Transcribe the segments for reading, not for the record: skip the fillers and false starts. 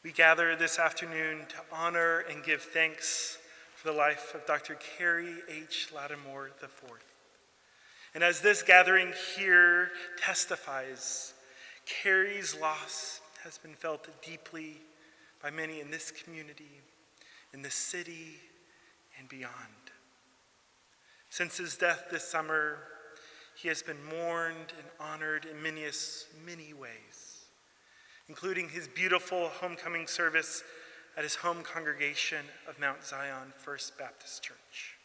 We gather this afternoon to honor and give thanks for the life of Dr. Carey H. Latimore IV. And as this gathering here testifies, Carey's loss has been felt deeply by many in this community, in the city, and beyond. Since his death this summer, he has been mourned and honored in many ways, including his beautiful homecoming service at his home congregation of Mount Zion First Baptist Church.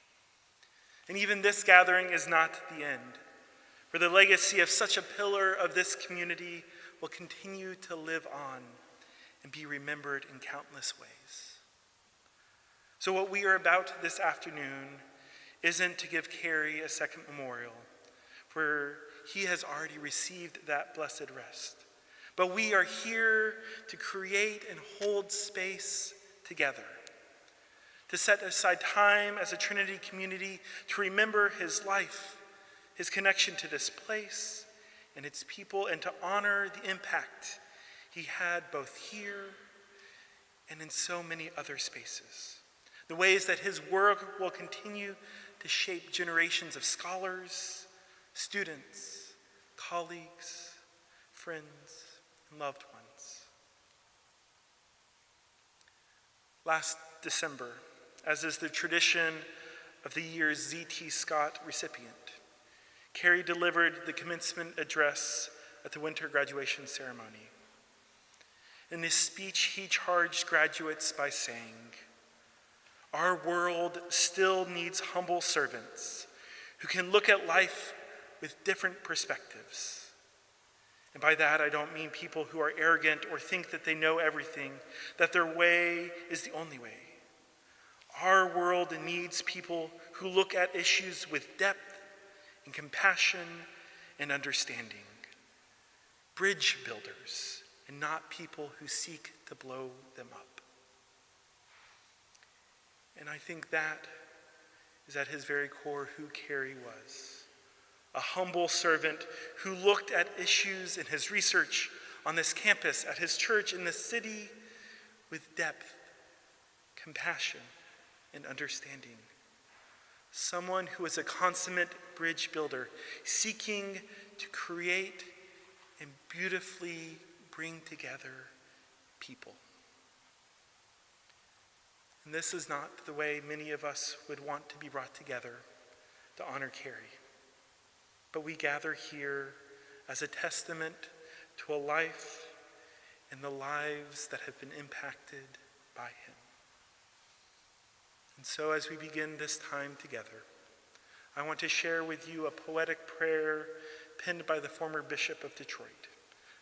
And even this gathering is not the end, for the legacy of such a pillar of this community will continue to live on and be remembered in countless ways. So what we are about this afternoon isn't to give Carey a second memorial, for he has already received that blessed rest. But we are here to create and hold space together, to set aside time as a Trinity community to remember his life, his connection to this place and its people, and to honor the impact he had both here and in so many other spaces. The ways that his work will continue to shape generations of scholars, students, colleagues, friends, and loved ones. Last December, as is the tradition of the year's Z.T. Scott recipient, Carey delivered the commencement address at the winter graduation ceremony. In his speech, he charged graduates by saying, "Our world still needs humble servants who can look at life with different perspectives." And by that, I don't mean people who are arrogant or think that they know everything, that their way is the only way. Our world needs people who look at issues with depth and compassion and understanding. Bridge builders, and not people who seek to blow them up. And I think that is at his very core who Carey was. A humble servant who looked at issues in his research on this campus, at his church, in the city, with depth, compassion, and understanding. Someone who is a consummate bridge builder, seeking to create and beautifully bring together people. And this is not the way many of us would want to be brought together to honor Carey. But we gather here as a testament to a life and the lives that have been impacted by him. And so as we begin this time together, I want to share with you a poetic prayer penned by the former Bishop of Detroit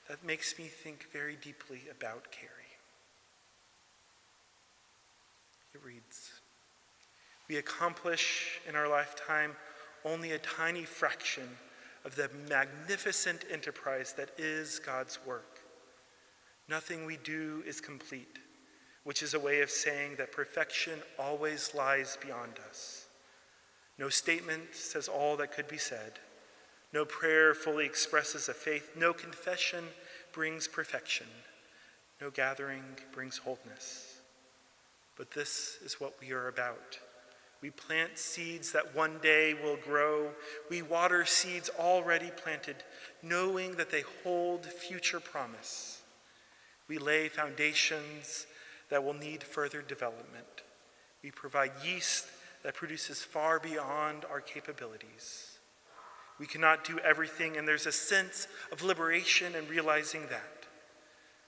that makes me think very deeply about Carey. It reads, "We accomplish in our lifetime only a tiny fraction of the magnificent enterprise that is God's work. Nothing we do is complete, which is a way of saying that perfection always lies beyond us. No statement says all that could be said. No prayer fully expresses a faith. No confession brings perfection. No gathering brings wholeness. But this is what we are about. We plant seeds that one day will grow. We water seeds already planted, knowing that they hold future promise. We lay foundations that will need further development. We provide yeast that produces far beyond our capabilities. We cannot do everything, and there's a sense of liberation in realizing that.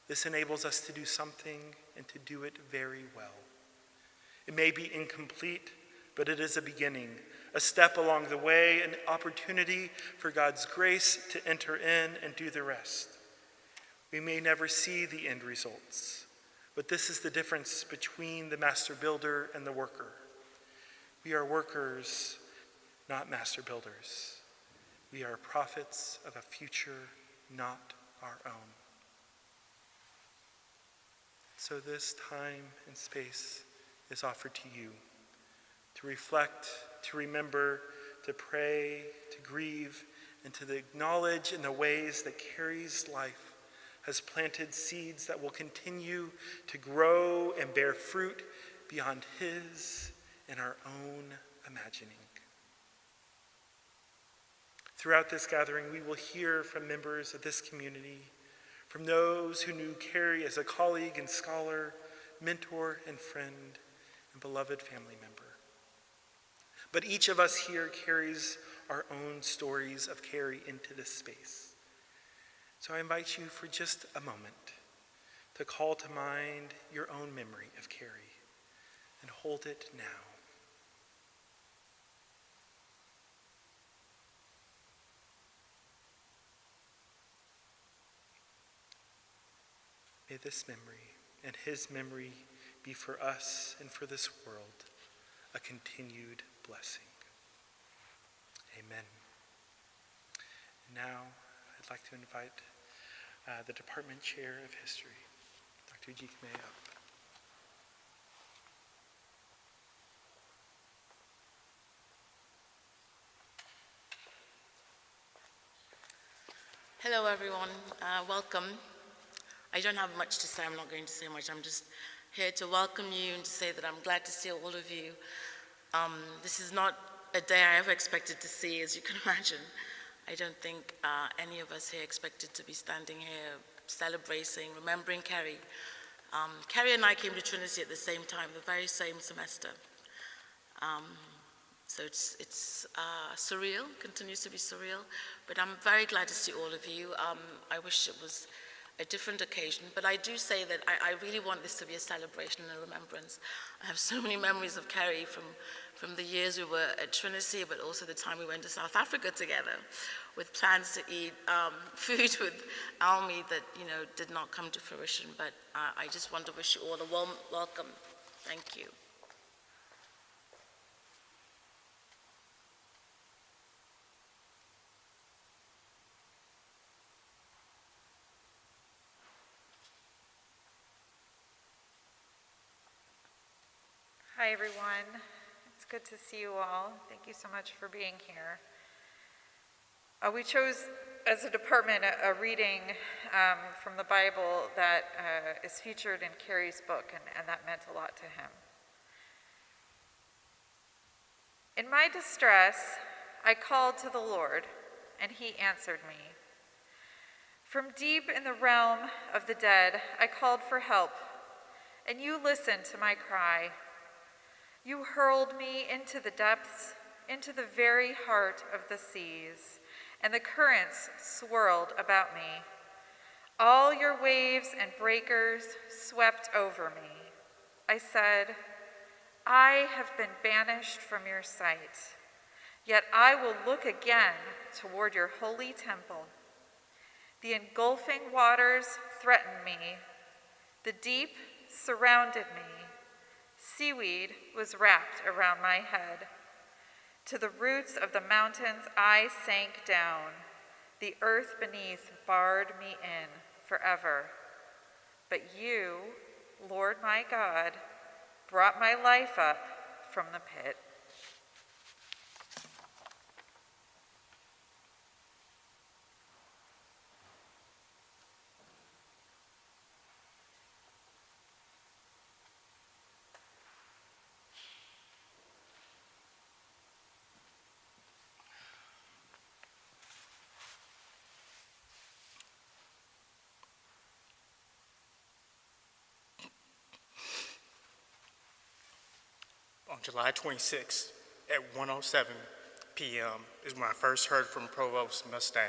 This enables us to do something and to do it very well. It may be incomplete, but it is a beginning, a step along the way, an opportunity for God's grace to enter in and do the rest. We may never see the end results, but this is the difference between the master builder and the worker. We are workers, not master builders. We are prophets of a future not our own. So this time and space is offered to you, to reflect, to remember, to pray, to grieve, and to acknowledge in the ways that Carey's life has planted seeds that will continue to grow and bear fruit beyond his and our own imagining. Throughout this gathering, we will hear from members of this community, from those who knew Carey as a colleague and scholar, mentor and friend, and beloved family member. But each of us here carries our own stories of Carey into this space. So I invite you for just a moment to call to mind your own memory of Carey and hold it now. May this memory and his memory be for us and for this world a continued blessing. Amen. And now I'd like to invite the Department Chair of History, Dr. Jikme, up. Hello, everyone. Welcome. I don't have much to say. I'm not going to say much. I'm just here to welcome you and to say that I'm glad to see all of you. This is not a day I ever expected to see, as you can imagine. I don't think any of us here expected to be standing here celebrating, remembering Carey. Carey and I came to Trinity at the same time, the very same semester. So it's surreal, continues to be surreal, but I'm very glad to see all of you. I wish it was a different occasion, but I do say that I really want this to be a celebration and a remembrance. I have so many memories of Carey from the years we were at Trinity, but also the time we went to South Africa together with plans to eat food with Almi that, did not come to fruition. But I just want to wish you all a warm welcome. Thank you. Hi, everyone. It's good to see you all. Thank you so much for being here. We chose, as a department, a reading from the Bible that is featured in Carey's book, and that meant a lot to him. In my distress, I called to the Lord, and he answered me. From deep in the realm of the dead, I called for help, and you listened to my cry. You hurled me into the depths, into the very heart of the seas, and the currents swirled about me. All your waves and breakers swept over me. I said, I have been banished from your sight, yet I will look again toward your holy temple. The engulfing waters threatened me. The deep surrounded me. Seaweed was wrapped around my head. To the roots of the mountains I sank down. The earth beneath barred me in forever. But you, Lord my God, brought my life up from the pit. On July 26 at 1:07 p.m. is when I first heard from Provost Mustang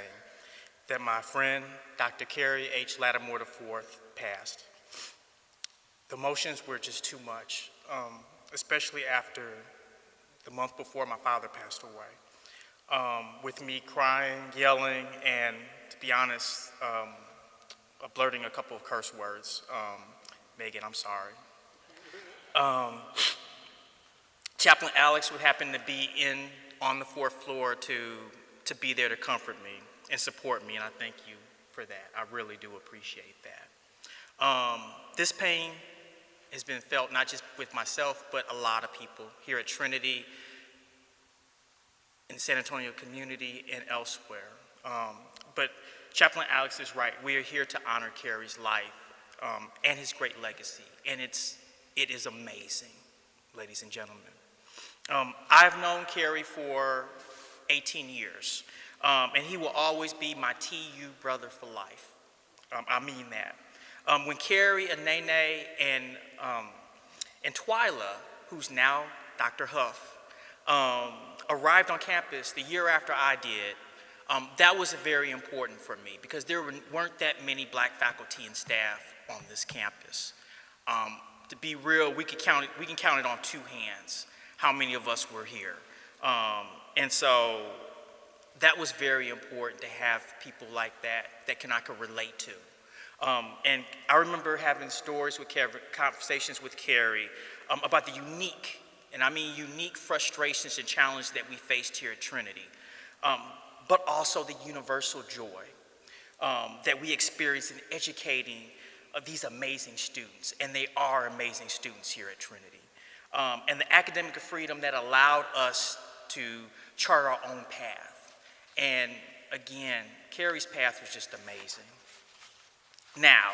that my friend, Dr. Carey H. Latimore IV, passed. The emotions were just too much, especially after the month before my father passed away. With me crying, yelling, and to be honest, blurting a couple of curse words. Megan, I'm sorry. Chaplain Alex would happen to be on the 4th floor to be there to comfort me and support me, and I thank you for that. I really do appreciate that. This pain has been felt not just with myself, but a lot of people here at Trinity, in the San Antonio community, and elsewhere. But Chaplain Alex is right. We are here to honor Carey's life and his great legacy, and it is amazing, ladies and gentlemen. I've known Carey for 18 years, and he will always be my TU brother for life. I mean that. When Carey and Nene and Twyla, who's now Dr. Huff, arrived on campus the year after I did, that was very important for me because there weren't that many black faculty and staff on this campus. To be real, we can count it on two hands how many of us were here. And so that was very important to have people like that I could relate to. And I remember having stories with Carey, conversations with Carey about the unique, and I mean unique frustrations and challenges that we faced here at Trinity, but also the universal joy that we experience in educating these amazing students, and they are amazing students here at Trinity. And the academic freedom that allowed us to chart our own path. And again, Carey's path was just amazing. Now,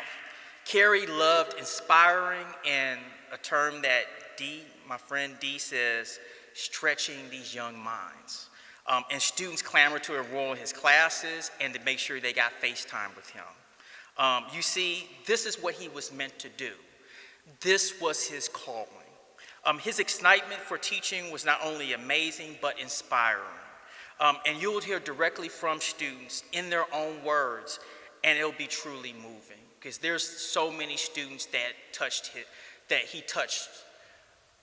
Carey loved inspiring, and a term that my friend D says, stretching these young minds. And students clamored to enroll in his classes and to make sure they got FaceTime with him. You see, this is what he was meant to do. This was his calling. His excitement for teaching was not only amazing, but inspiring. And you'll hear directly from students in their own words, and it'll be truly moving, because there's so many students that he touched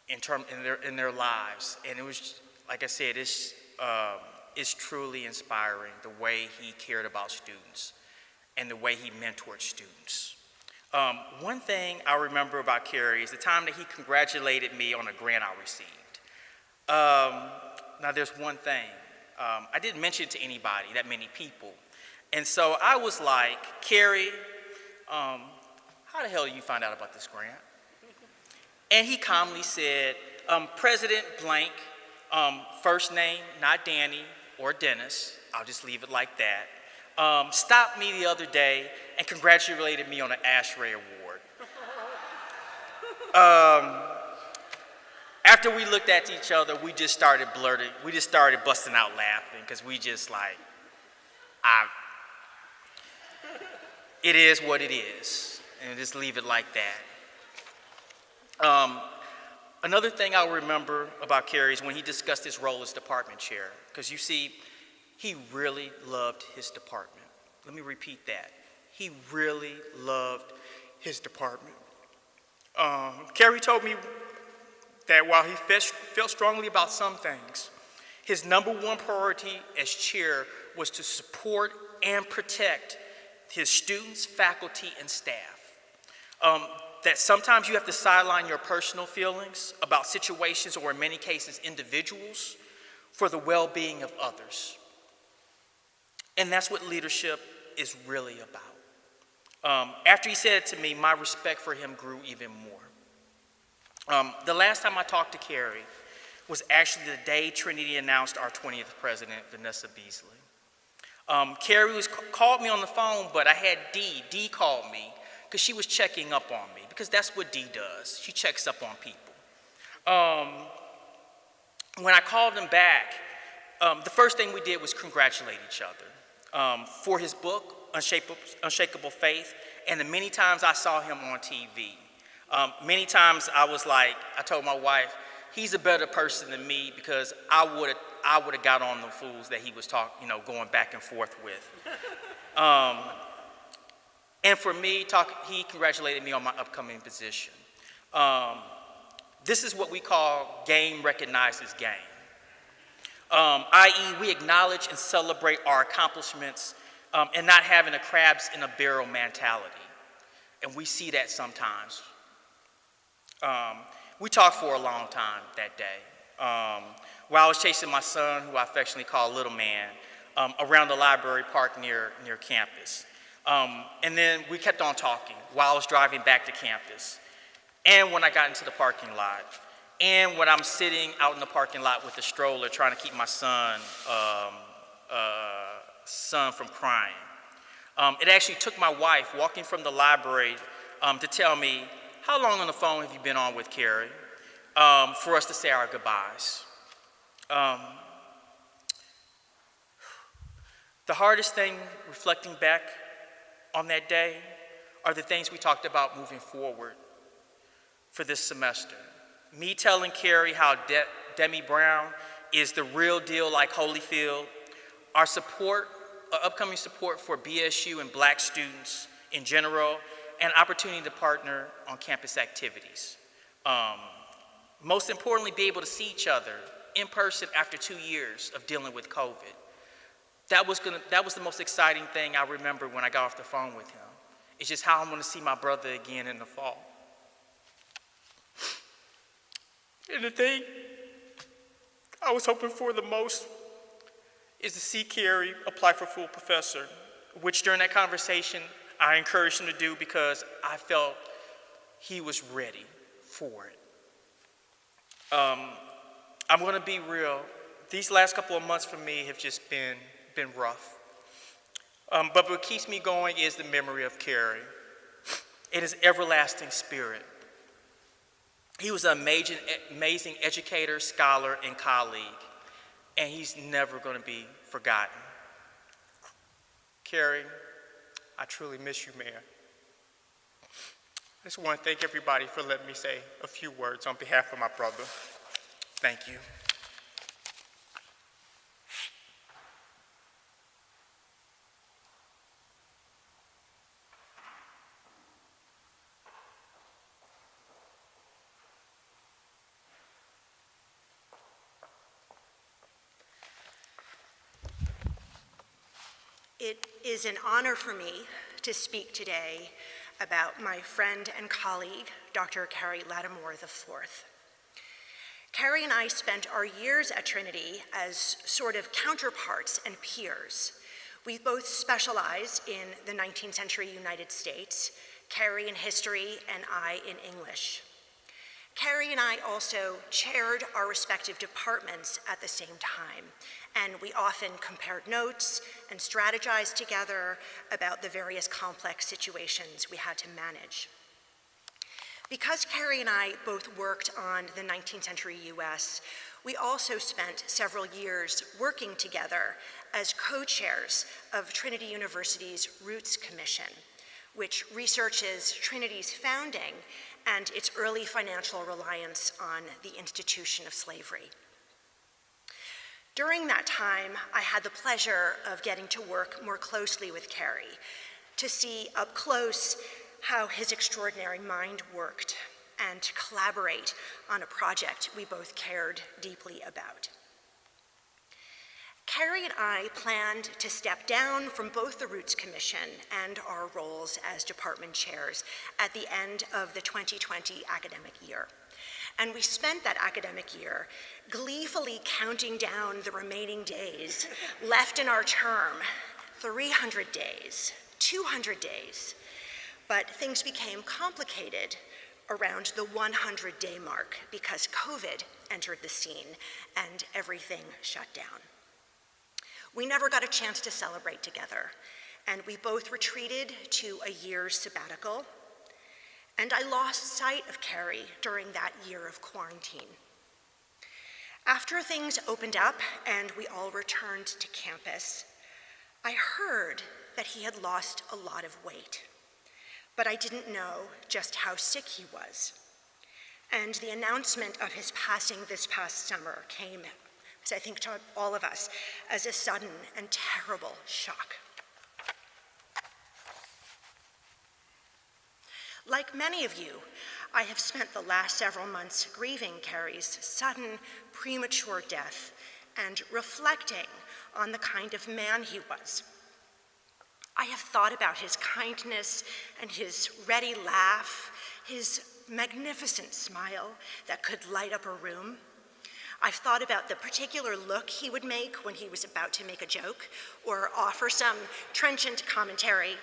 in their lives. And it was, like I said, it's truly inspiring the way he cared about students and the way he mentored students. One thing I remember about Carey is the time that he congratulated me on a grant I received. Now there's one thing, I didn't mention it to anybody, that many people. And so I was like, Carey, how the hell did you find out about this grant? And he calmly said, President blank, first name, not Danny or Dennis, I'll just leave it like that, stopped me the other day and congratulated me on an ASHRAE award. After we looked at each other, we just started busting out laughing, because we just like, it is what it is, and just leave it like that. Another thing I'll remember about Carey is when he discussed his role as department chair, because you see, he really loved his department. Let me repeat that. He really loved his department. Carey told me that while he felt strongly about some things, his number one priority as chair was to support and protect his students, faculty, and staff. That sometimes you have to sideline your personal feelings about situations, or in many cases, individuals, for the well-being of others. And that's what leadership is really about. After he said it to me, my respect for him grew even more. The last time I talked to Carey was actually the day Trinity announced our 20th president, Vanessa Beasley. Carey called me on the phone, but I had Dee called me because she was checking up on me, because that's what Dee does. She checks up on people. When I called him back, the first thing we did was congratulate each other for his book, Unshakable Faith, and the many times I saw him on TV. Many times I told my wife, he's a better person than me, because I would have got on the fools that he was going back and forth with. And for me, he congratulated me on my upcoming position. This is what we call game recognizes game. I.e., we acknowledge and celebrate our accomplishments and not having a crabs in a barrel mentality. And we see that sometimes. We talked for a long time that day. While I was chasing my son, who I affectionately call Little Man, around the library park near campus. And then we kept on talking while I was driving back to campus. And when I got into the parking lot, and when I'm sitting out in the parking lot with the stroller trying to keep my son from crying. It actually took my wife walking from the library to tell me, how long on the phone have you been on with Carey, for us to say our goodbyes. The hardest thing, reflecting back on that day, are the things we talked about moving forward for this semester. Me telling Carey how Demi Brown is the real deal like Holyfield, our upcoming support for BSU and Black students in general, and opportunity to partner on campus activities. Most importantly, be able to see each other in person after 2 years of dealing with COVID. That was the most exciting thing I remember when I got off the phone with him. It's just how I'm going to see my brother again in the fall. And the thing I was hoping for the most is to see Carey apply for full professor, which during that conversation I encouraged him to do because I felt he was ready for it. I'm going to be real. These last couple of months for me have just been rough. But what keeps me going is the memory of Carey and his everlasting spirit. He was an amazing educator, scholar, and colleague, and he's never going to be forgotten. Carey, I truly miss you, man. I just want to thank everybody for letting me say a few words on behalf of my brother. Thank you. It is an honor for me to speak today about my friend and colleague, Dr. Carey Latimore IV. Carey and I spent our years at Trinity as sort of counterparts and peers. We both specialized in the 19th century United States, Carey in history and I in English. Carey and I also chaired our respective departments at the same time, and we often compared notes and strategized together about the various complex situations we had to manage. Because Carey and I both worked on the 19th century US, we also spent several years working together as co-chairs of Trinity University's Roots Commission, which researches Trinity's founding and its early financial reliance on the institution of slavery. During that time, I had the pleasure of getting to work more closely with Carey, to see up close how his extraordinary mind worked, and to collaborate on a project we both cared deeply about. Carey and I planned to step down from both the Roots Commission and our roles as department chairs at the end of the 2020 academic year. And we spent that academic year gleefully counting down the remaining days left in our term, 300 days, 200 days. But things became complicated around the 100-day mark because COVID entered the scene and everything shut down. We never got a chance to celebrate together, and we both retreated to a year's sabbatical, and I lost sight of Carey during that year of quarantine. After things opened up and we all returned to campus, I heard that he had lost a lot of weight, but I didn't know just how sick he was. And the announcement of his passing this past summer came, as I think to all of us, as a sudden and terrible shock. Like many of you, I have spent the last several months grieving Carey's sudden, premature death and reflecting on the kind of man he was. I have thought about his kindness and his ready laugh, his magnificent smile that could light up a room. I've thought about the particular look he would make when he was about to make a joke or offer some trenchant commentary.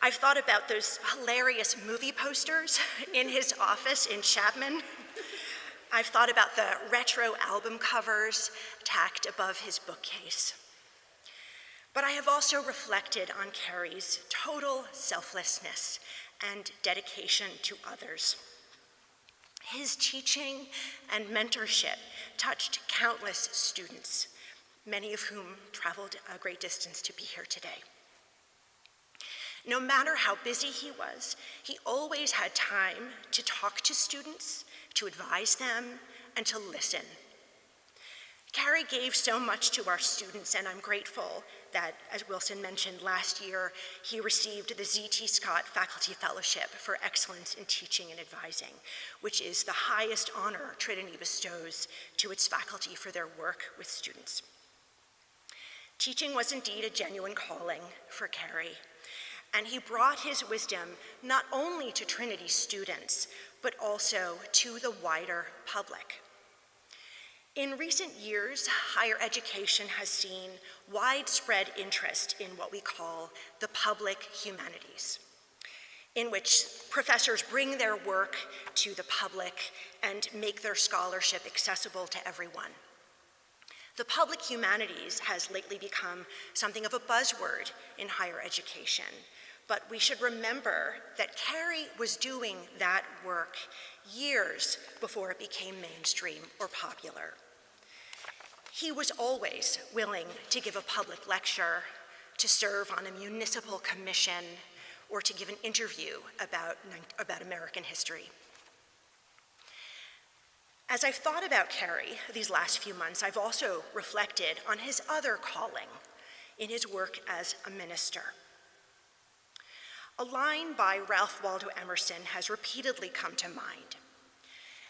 I've thought about those hilarious movie posters in his office in Chapman. I've thought about the retro album covers tacked above his bookcase. But I have also reflected on Carey's total selflessness and dedication to others. His teaching and mentorship touched countless students, many of whom traveled a great distance to be here today. No matter how busy he was, he always had time to talk to students, to advise them, and to listen. Carey gave so much to our students, and I'm grateful that, as Wilson mentioned, last year he received the Z.T. Scott Faculty Fellowship for Excellence in Teaching and Advising, which is the highest honor Trinity bestows to its faculty for their work with students. Teaching was indeed a genuine calling for Carey, and he brought his wisdom not only to Trinity students, but also to the wider public. In recent years, higher education has seen widespread interest in what we call the public humanities, in which professors bring their work to the public and make their scholarship accessible to everyone. The public humanities has lately become something of a buzzword in higher education, but we should remember that Carey was doing that work years before it became mainstream or popular. He was always willing to give a public lecture, to serve on a municipal commission, or to give an interview about American history. As I've thought about Carey these last few months, I've also reflected on his other calling in his work as a minister. A line by Ralph Waldo Emerson has repeatedly come to mind.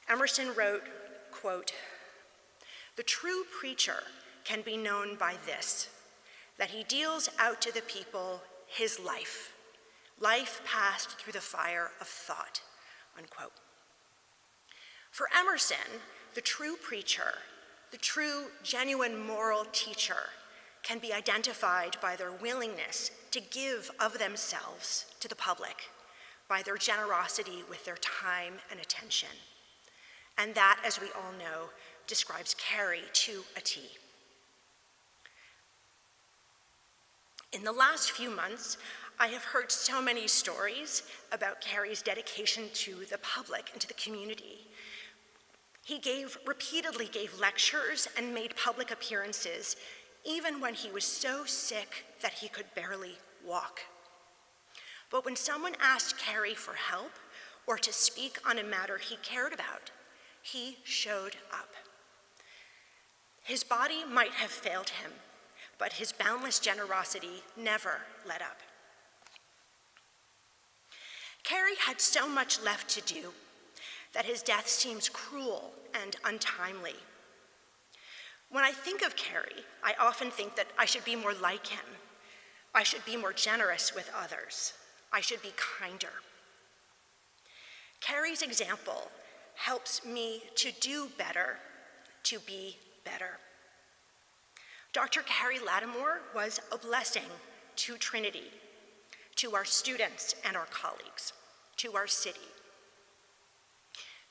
Emerson wrote, quote, "The true preacher can be known by this, that he deals out to the people his life passed through the fire of thought," unquote. For Emerson, the true preacher, the true genuine moral teacher, can be identified by their willingness to give of themselves to the public, by their generosity with their time and attention. And that, as we all know, describes Carey to a T. In the last few months, I have heard so many stories about Carey's dedication to the public and to the community. He repeatedly gave lectures and made public appearances, even when he was so sick that he could barely walk. But when someone asked Carey for help or to speak on a matter he cared about, he showed up. His body might have failed him, but his boundless generosity never let up. Carey had so much left to do that his death seems cruel and untimely. When I think of Carey, I often think that I should be more like him. I should be more generous with others. I should be kinder. Carey's example helps me to do better, to be better. Dr. Carey Latimore was a blessing to Trinity, to our students and our colleagues, to our city.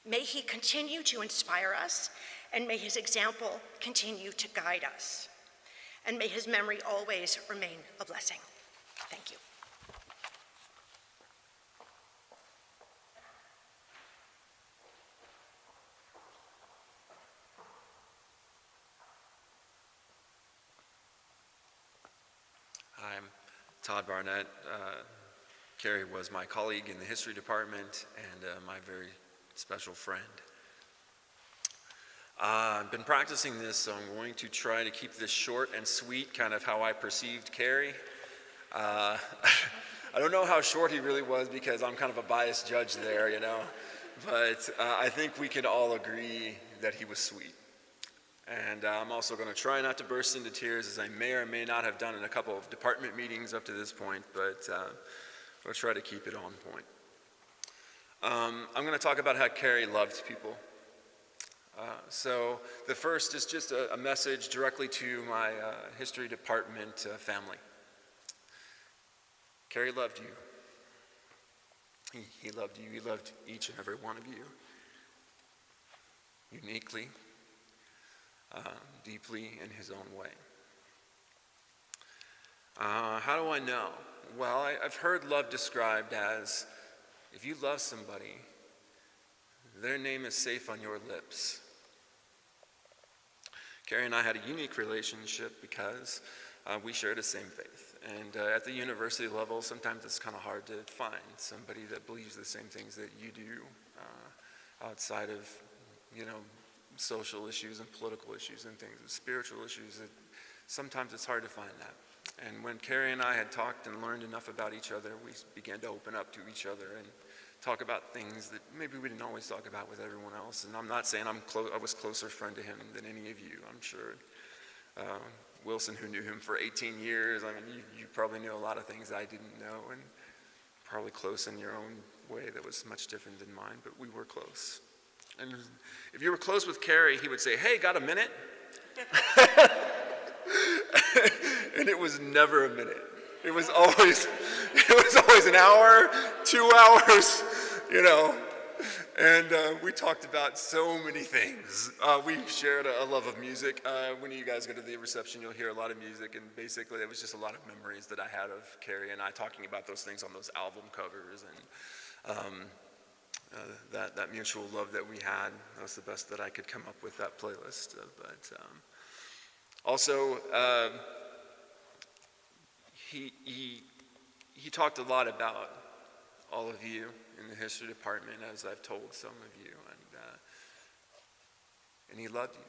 May he continue to inspire us, and may his example continue to guide us. And may his memory always remain a blessing. Thank you. Hi, I'm Todd Barnett. Carey was my colleague in the history department and my very special friend. I've been practicing this, so I'm going to try to keep this short and sweet, kind of how I perceived Carey. I don't know how short he really was because I'm kind of a biased judge there, you know, but I think we can all agree that he was sweet. And I'm also going to try not to burst into tears, as I may or may not have done in a couple of department meetings up to this point, but I'll try to keep it on point. I'm going to talk about how Carey loved people. So the first is just a message directly to my history department family. Carey loved you. He loved you. He loved each and every one of you. Uniquely, deeply in his own way. How do I know? Well, I've heard love described as if you love somebody, their name is safe on your lips. Carey and I had a unique relationship because we shared the same faith. And at the university level, sometimes it's kind of hard to find somebody that believes the same things that you do outside of, social issues and political issues and things, and spiritual issues. Sometimes it's hard to find that. And when Carey and I had talked and learned enough about each other, we began to open up to each other and talk about things that maybe we didn't always talk about with everyone else. And I'm not saying I was a closer friend to him than any of you, I'm sure. Wilson, who knew him for 18 years, you probably knew a lot of things I didn't know, and probably close in your own way that was much different than mine, but we were close. And if you were close with Carey, he would say, "Hey, got a minute?" And it was never a minute. It was always an hour, 2 hours, And we talked about so many things. We shared a love of music. When you guys go to the reception, you'll hear a lot of music, and basically it was just a lot of memories that I had of Carey and I talking about those things on those album covers, and that mutual love that we had. That was the best that I could come up with, that playlist. But also, he talked a lot about all of you in the history department, as I've told some of you, and he loved you.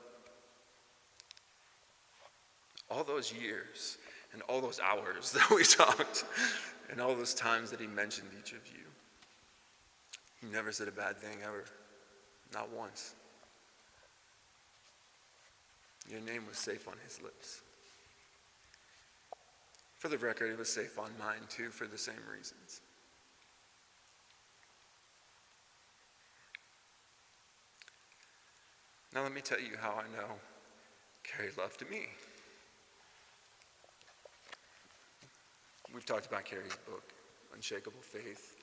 All those years and all those hours that we talked and all those times that he mentioned each of you, he never said a bad thing ever, not once. Your name was safe on his lips. For the record, it was safe on mine too, for the same reasons. Now let me tell you how I know Carey loved me. We've talked about Carey's book, Unshakable Faith.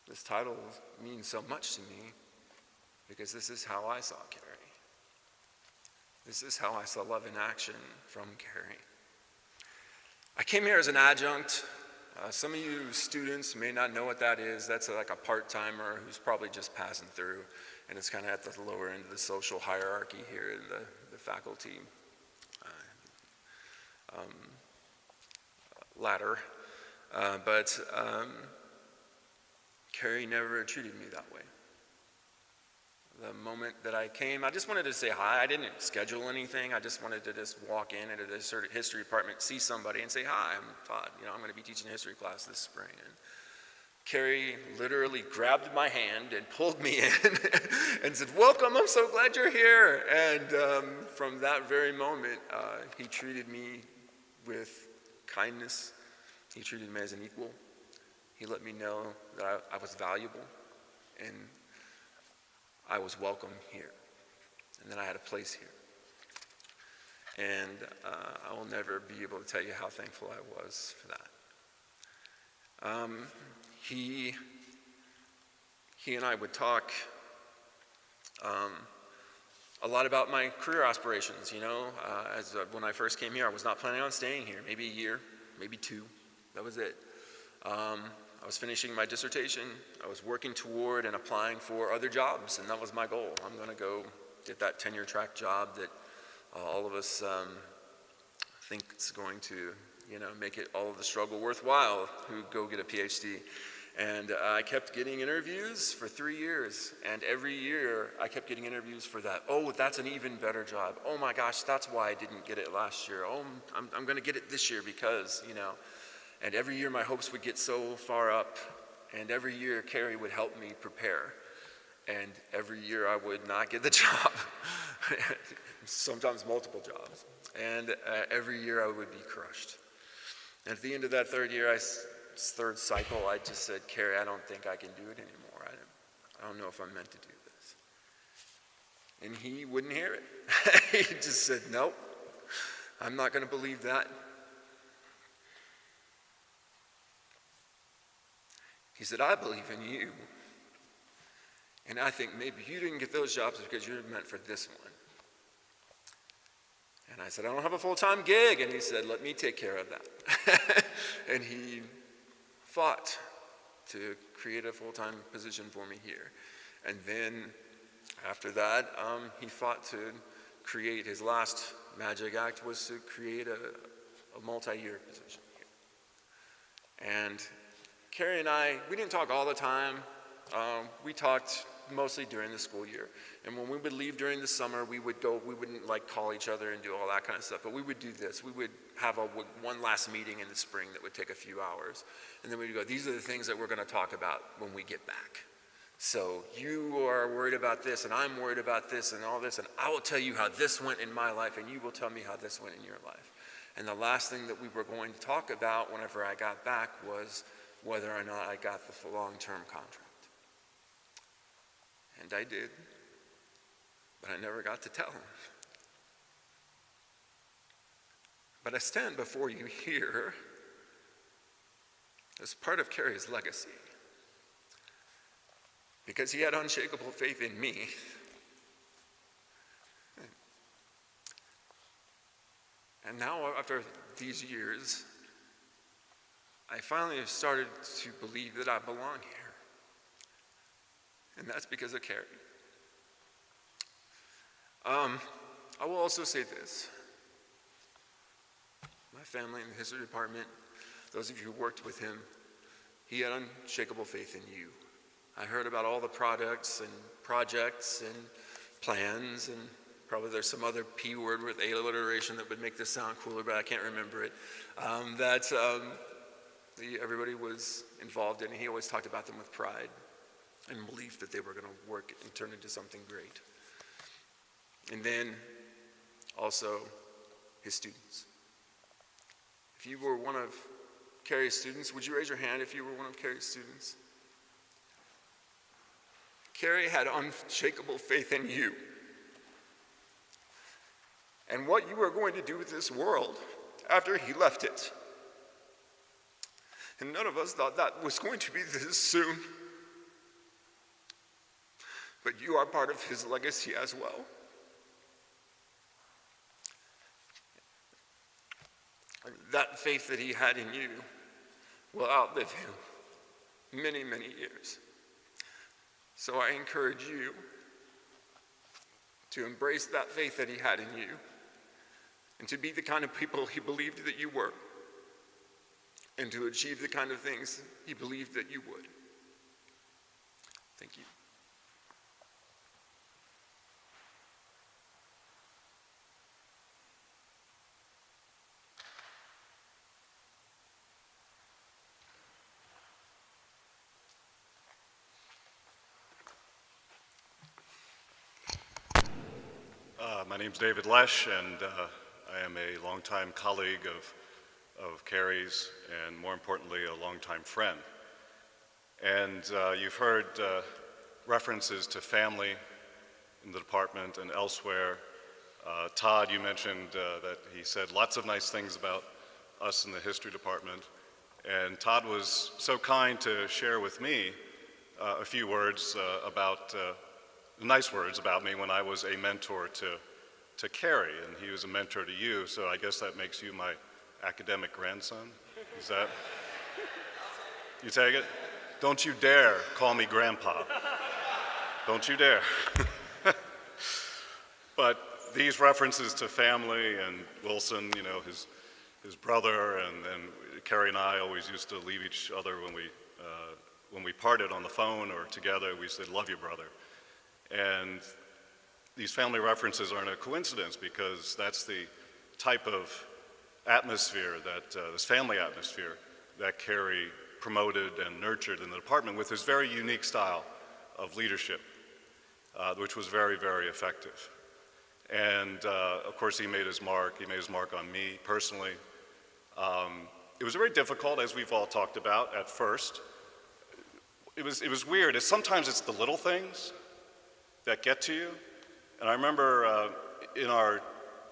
This title means so much to me because this is how I saw Carey. This is how I saw love in action from Carey. I came here as an adjunct. Some of you students may not know what that is. That's like a part-timer who's probably just passing through, and it's kind of at the lower end of the social hierarchy here in the faculty ladder. But Carey never treated me that way. The moment that I came, I just wanted to say hi. I didn't schedule anything. I just wanted to just walk in at a certain history department, see somebody, and say, "Hi, I'm Todd. I'm going to be teaching a history class this spring." And Carey literally grabbed my hand and pulled me in and said, "Welcome, I'm so glad you're here." And from that very moment, he treated me with kindness. He treated me as an equal. He let me know that I was valuable and I was welcome here, and that I had a place here. And I will never be able to tell you how thankful I was for that. He and I would talk a lot about my career aspirations. When I first came here, I was not planning on staying here. Maybe a year, maybe 2. That was it. I was finishing my dissertation. I was working toward and applying for other jobs, and that was my goal. I'm going to go get that tenure track job that all of us think it's going to, make it all of the struggle worthwhile who go get a PhD. And I kept getting interviews for 3 years, and every year I kept getting interviews for that. "Oh, that's an even better job. Oh my gosh, that's why I didn't get it last year. Oh, I'm going to get it this year because, And every year my hopes would get so far up, and every year Carey would help me prepare. And every year I would not get the job, sometimes multiple jobs. And every year I would be crushed. And at the end of that third cycle, I just said, "Carey, I don't think I can do it anymore. I don't know if I'm meant to do this." And he wouldn't hear it. He just said, "Nope, I'm not going to believe that." He said, "I believe in you, and I think maybe you didn't get those jobs because you're meant for this one." And I said, I don't have a full-time gig. And he said, let me take care of that. And he fought to create a full-time position for me here. And then after that, he fought to create, his last magic act was to create a multi-year position here. And Carey and I, we didn't talk all the time. We talked mostly during the school year. And when we would leave during the summer, we wouldn't like call each other and do all that kind of stuff, but we would do this. We would have one last meeting in the spring that would take a few hours. And then we'd go, these are the things that we're gonna talk about when we get back. So you are worried about this, and I'm worried about this and all this, and I will tell you how this went in my life, and you will tell me how this went in your life. And the last thing that we were going to talk about whenever I got back was whether or not I got the long-term contract. And I did, but I never got to tell him. But I stand before you here as part of Carey's legacy, because he had unshakable faith in me. And now, after these years, I finally have started to believe that I belong here. And that's because of Carey. I will also say this. My family in the history department, those of you who worked with him, he had unshakable faith in you. I heard about all the products and projects and plans, and probably there's some other P word with alliteration that would make this sound cooler, but I can't remember it, everybody was involved in. He always talked about them with pride and belief that they were going to work and turn into something great. And then also his students. If you were one of Carey's students, would you raise your hand if you were one of Carey's students? Carey had unshakable faith in you and what you were going to do with this world after he left it. And none of us thought that was going to be this soon. But you are part of his legacy as well. That faith that he had in you will outlive him many, many years. So I encourage you to embrace that faith that he had in you and to be the kind of people he believed that you were, and to achieve the kind of things he believed that you would. Thank you. My name's David Lesh, and I am a longtime colleague of Carey's, and more importantly, a longtime friend. And you've heard references to family in the department and elsewhere. Todd, you mentioned that he said lots of nice things about us in the history department. And Todd was so kind to share with me a few words nice words about me when I was a mentor to Carey, and he was a mentor to you, so I guess that makes you my academic grandson. Is that? You take it? Don't you dare call me grandpa. Don't you dare. But these references to family and Wilson, you know, his brother, and Carey and I always used to leave each other when we parted on the phone or together. We said, "Love you, brother." And these family references aren't a coincidence, because that's the type of atmosphere this family atmosphere that Carey promoted and nurtured in the department with his very unique style of leadership, which was very, very effective. And of course, he made his mark. He made his mark on me personally. It was very difficult, as we've all talked about at first. It was weird. Sometimes it's the little things that get to you. And I remember in our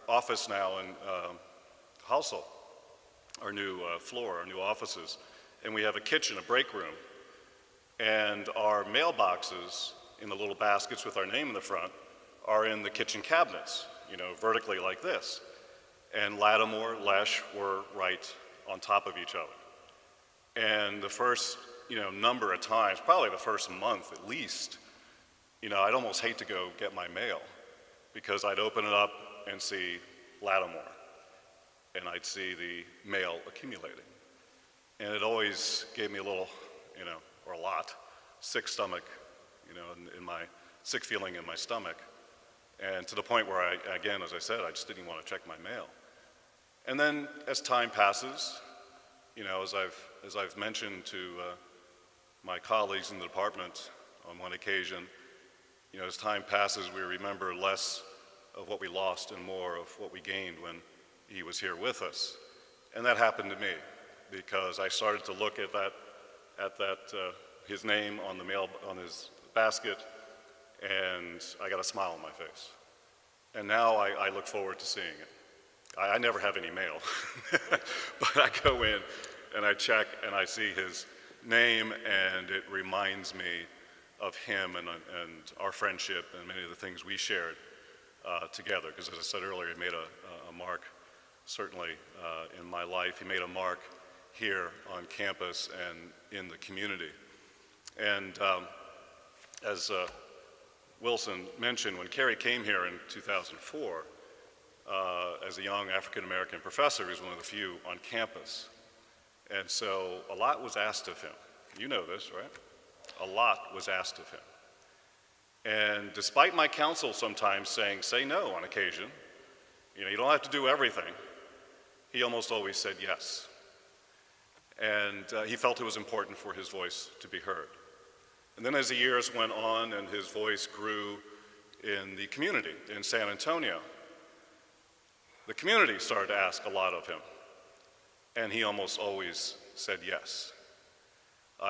office now in Housel, our new floor, our new offices, and we have a kitchen, a break room, and our mailboxes in the little baskets with our name in the front are in the kitchen cabinets, you know, vertically like this. and Latimore, Lesh were right on top of each other. And the first, number of times, probably the first month at least, I'd almost hate to go get my mail because I'd open it up and see Latimore, and I'd see the mail accumulating. And it always gave me a little, or a lot, sick stomach, in my sick feeling in my stomach. And to the point where again, as I said, I just didn't want to check my mail. And then as time passes, as I've mentioned to my colleagues in the department on one occasion, as time passes, we remember less of what we lost and more of what we gained when he was here with us. And that happened to me because I started to look at his name on the mail, on his basket, and I got a smile on my face. And now I look forward to seeing it. I never have any mail, but I go in and I check and I see his name, and it reminds me of him and our friendship and many of the things we shared together. Because as I said earlier, he made a mark, certainly in my life. He made a mark here on campus and in the community. And as Wilson mentioned, when Carey came here in 2004, as a young African-American professor, he was one of the few on campus. And so a lot was asked of him. You know this, right? A lot was asked of him. And despite my counsel sometimes saying, say no on occasion, you don't have to do everything, he almost always said yes. And he felt it was important for his voice to be heard. And then as the years went on and his voice grew in the community in San Antonio, the community started to ask a lot of him, and he almost always said yes.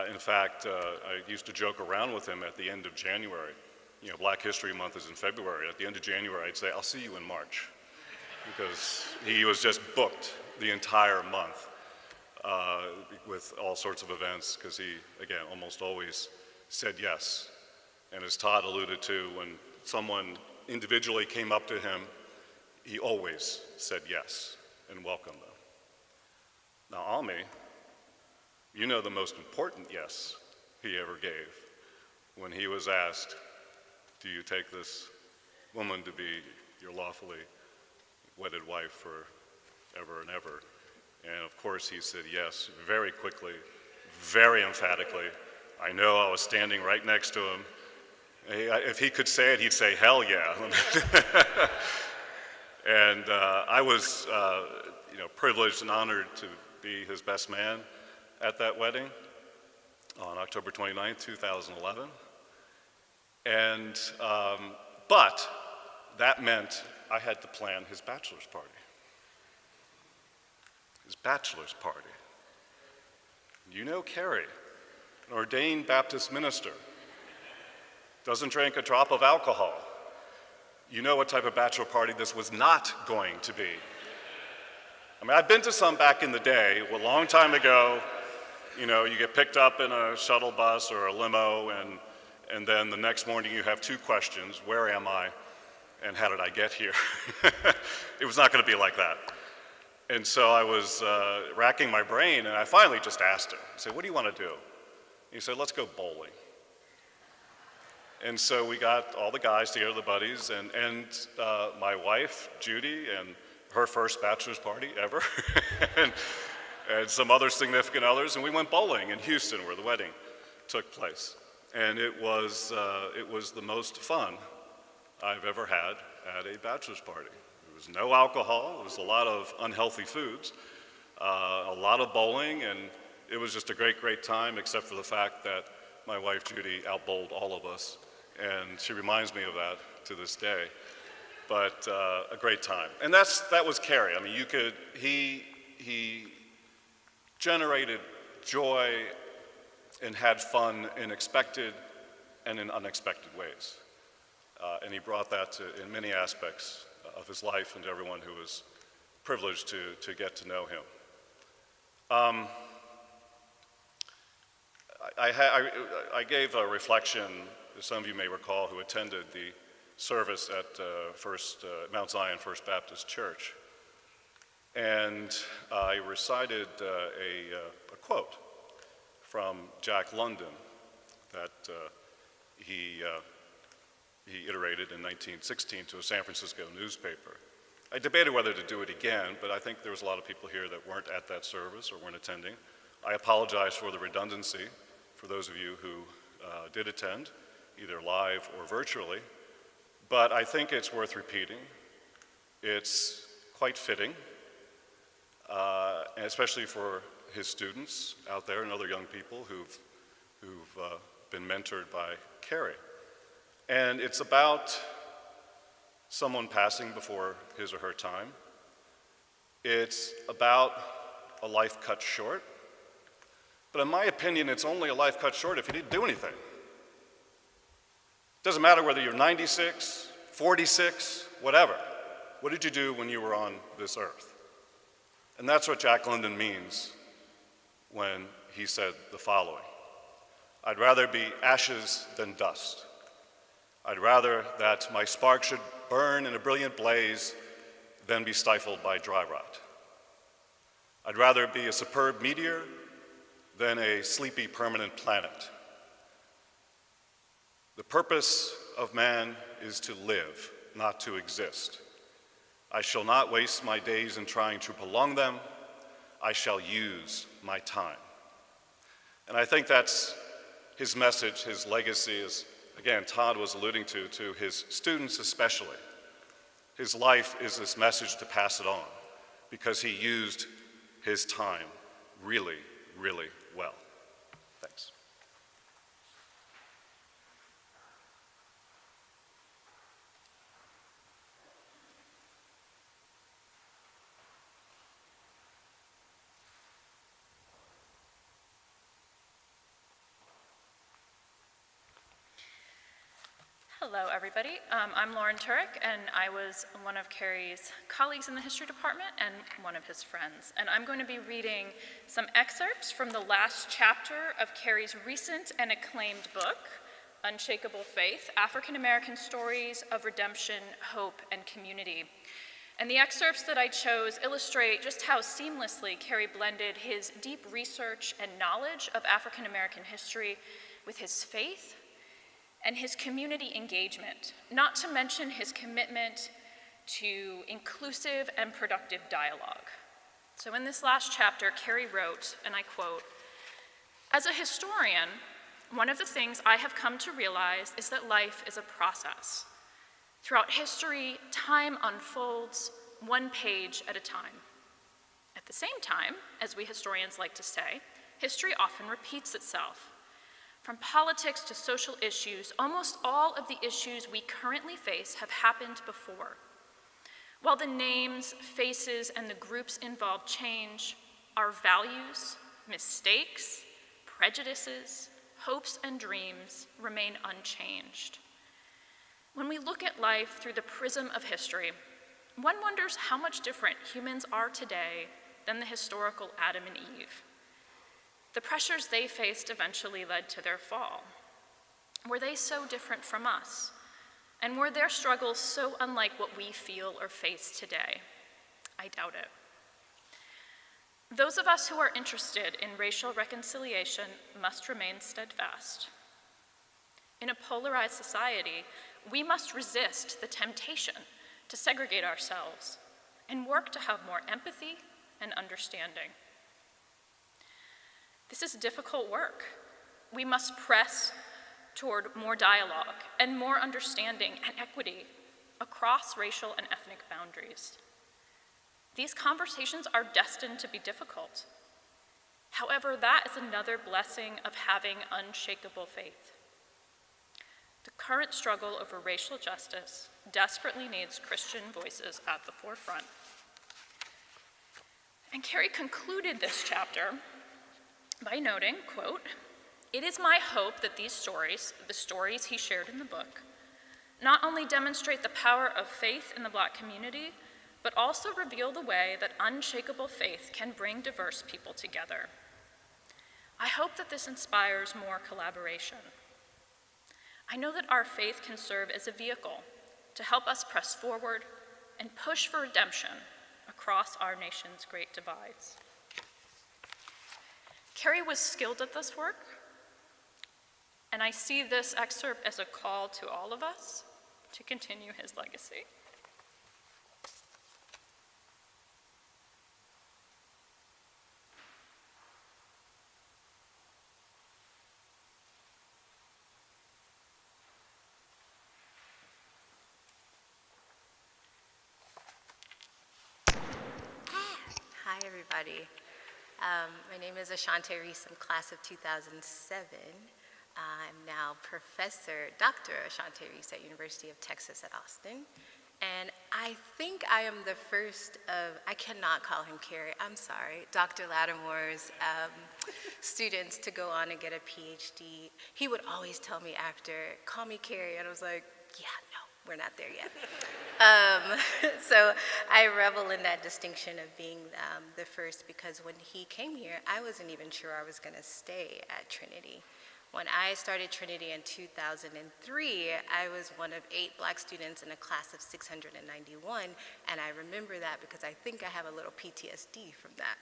In fact, I used to joke around with him at the end of January. Black History Month is in February. At the end of January, I'd say, I'll see you in March, because he was just booked the entire month with all sorts of events, because he, again, almost always said yes. And as Todd alluded to, when someone individually came up to him, he always said yes and welcomed them. Now, Ami, the most important yes he ever gave when he was asked, do you take this woman to be your lawfully wedded wife forever and ever? And of course he said yes very quickly, very emphatically. I know I was standing right next to him. If he could say it, he'd say, hell yeah. And I was privileged and honored to be his best man at that wedding on October 29th, 2011. And, but that meant I had to plan his bachelor's party. His bachelor's party. Carey, an ordained Baptist minister, doesn't drink a drop of alcohol. You know what type of bachelor party this was not going to be. I've been to some back in the day, a long time ago. You get picked up in a shuttle bus or a limo, and then the next morning you have two questions: where am I, and how did I get here? It was not going to be like that. And so I was racking my brain, and I finally just asked him. I said, what do you want to do? He said, let's go bowling. And so we got all the guys together, the buddies, and my wife, Judy, and her first bachelor's party ever, and some other significant others, and we went bowling in Houston, where the wedding took place. And it was the most fun I've ever had at a bachelor's party. There was no alcohol, it was a lot of unhealthy foods, a lot of bowling, and it was just a great, great time, except for the fact that my wife, Judy, outbowled all of us. And she reminds me of that to this day. But a great time. And that was Carey. He generated joy and had fun in expected and in unexpected ways. And he brought that in many aspects of his life and to everyone who was privileged to get to know him. I gave a reflection, as some of you may recall, who attended the service at Mount Zion First Baptist Church. And I recited a quote from Jack London that he iterated in 1916 to a San Francisco newspaper. I debated whether to do it again, but I think there was a lot of people here that weren't at that service or weren't attending. I apologize for the redundancy for those of you who did attend, either live or virtually, but I think it's worth repeating. It's quite fitting, and especially for his students out there and other young people who've been mentored by Carey. And it's about someone passing before his or her time. It's about a life cut short. But in my opinion, it's only a life cut short if you didn't do anything. It doesn't matter whether you're 96, 46, whatever. What did you do when you were on this earth? And that's what Jack London means when he said the following: I'd rather be ashes than dust. I'd rather that my spark should burn in a brilliant blaze than be stifled by dry rot. I'd rather be a superb meteor than a sleepy permanent planet. The purpose of man is to live, not to exist. I shall not waste my days in trying to prolong them. I shall use my time. And I think that's his message, his legacy, is, again, Todd was alluding to his students especially. His life is this message to pass it on because he used his time really, really well. Thanks. Hello, everybody. I'm Lauren Turek, and I was one of Carey's colleagues in the history department and one of his friends. And I'm going to be reading some excerpts from the last chapter of Carey's recent and acclaimed book, Unshakable Faith: African American Stories of Redemption, Hope, and Community. And the excerpts that I chose illustrate just how seamlessly Carey blended his deep research and knowledge of African American history with his faith and his community engagement, not to mention his commitment to inclusive and productive dialogue. So in this last chapter, Carey wrote, and I quote, "As a historian, one of the things I have come to realize is that life is a process. Throughout history, time unfolds one page at a time. At the same time, as we historians like to say, history often repeats itself. From politics to social issues, almost all of the issues we currently face have happened before. While the names, faces, and the groups involved change, our values, mistakes, prejudices, hopes, and dreams remain unchanged. When we look at life through the prism of history, one wonders how much different humans are today than the historical Adam and Eve. The pressures they faced eventually led to their fall. Were they so different from us? And were their struggles so unlike what we feel or face today? I doubt it. Those of us who are interested in racial reconciliation must remain steadfast. In a polarized society, we must resist the temptation to segregate ourselves and work to have more empathy and understanding. This is difficult work. We must press toward more dialogue and more understanding and equity across racial and ethnic boundaries. These conversations are destined to be difficult. However, that is another blessing of having unshakable faith. The current struggle over racial justice desperately needs Christian voices at the forefront. And Carey concluded this chapter by noting, quote, "It is my hope that these stories, the stories he shared in the book, not only demonstrate the power of faith in the Black community, but also reveal the way that unshakable faith can bring diverse people together. I hope that this inspires more collaboration. I know that our faith can serve as a vehicle to help us press forward and push for redemption across our nation's great divides. Carey was skilled at this work, and I see this excerpt as a call to all of us to continue his legacy. Hi, everybody. My name is Ashante Reese. I'm class of 2007. I'm now Dr. Ashante Reese at University of Texas at Austin. And I think I am the first of, I cannot call him Carey, I'm sorry, Dr. Latimore's students to go on and get a PhD. He would always tell me after, call me Carey, and I was like, yeah, no. We're not there yet. So I revel in that distinction of being the first, because when he came here, I wasn't even sure I was going to stay at Trinity. When I started Trinity in 2003, I was one of 8 Black students in a class of 691, and I remember that because I think I have a little PTSD from that.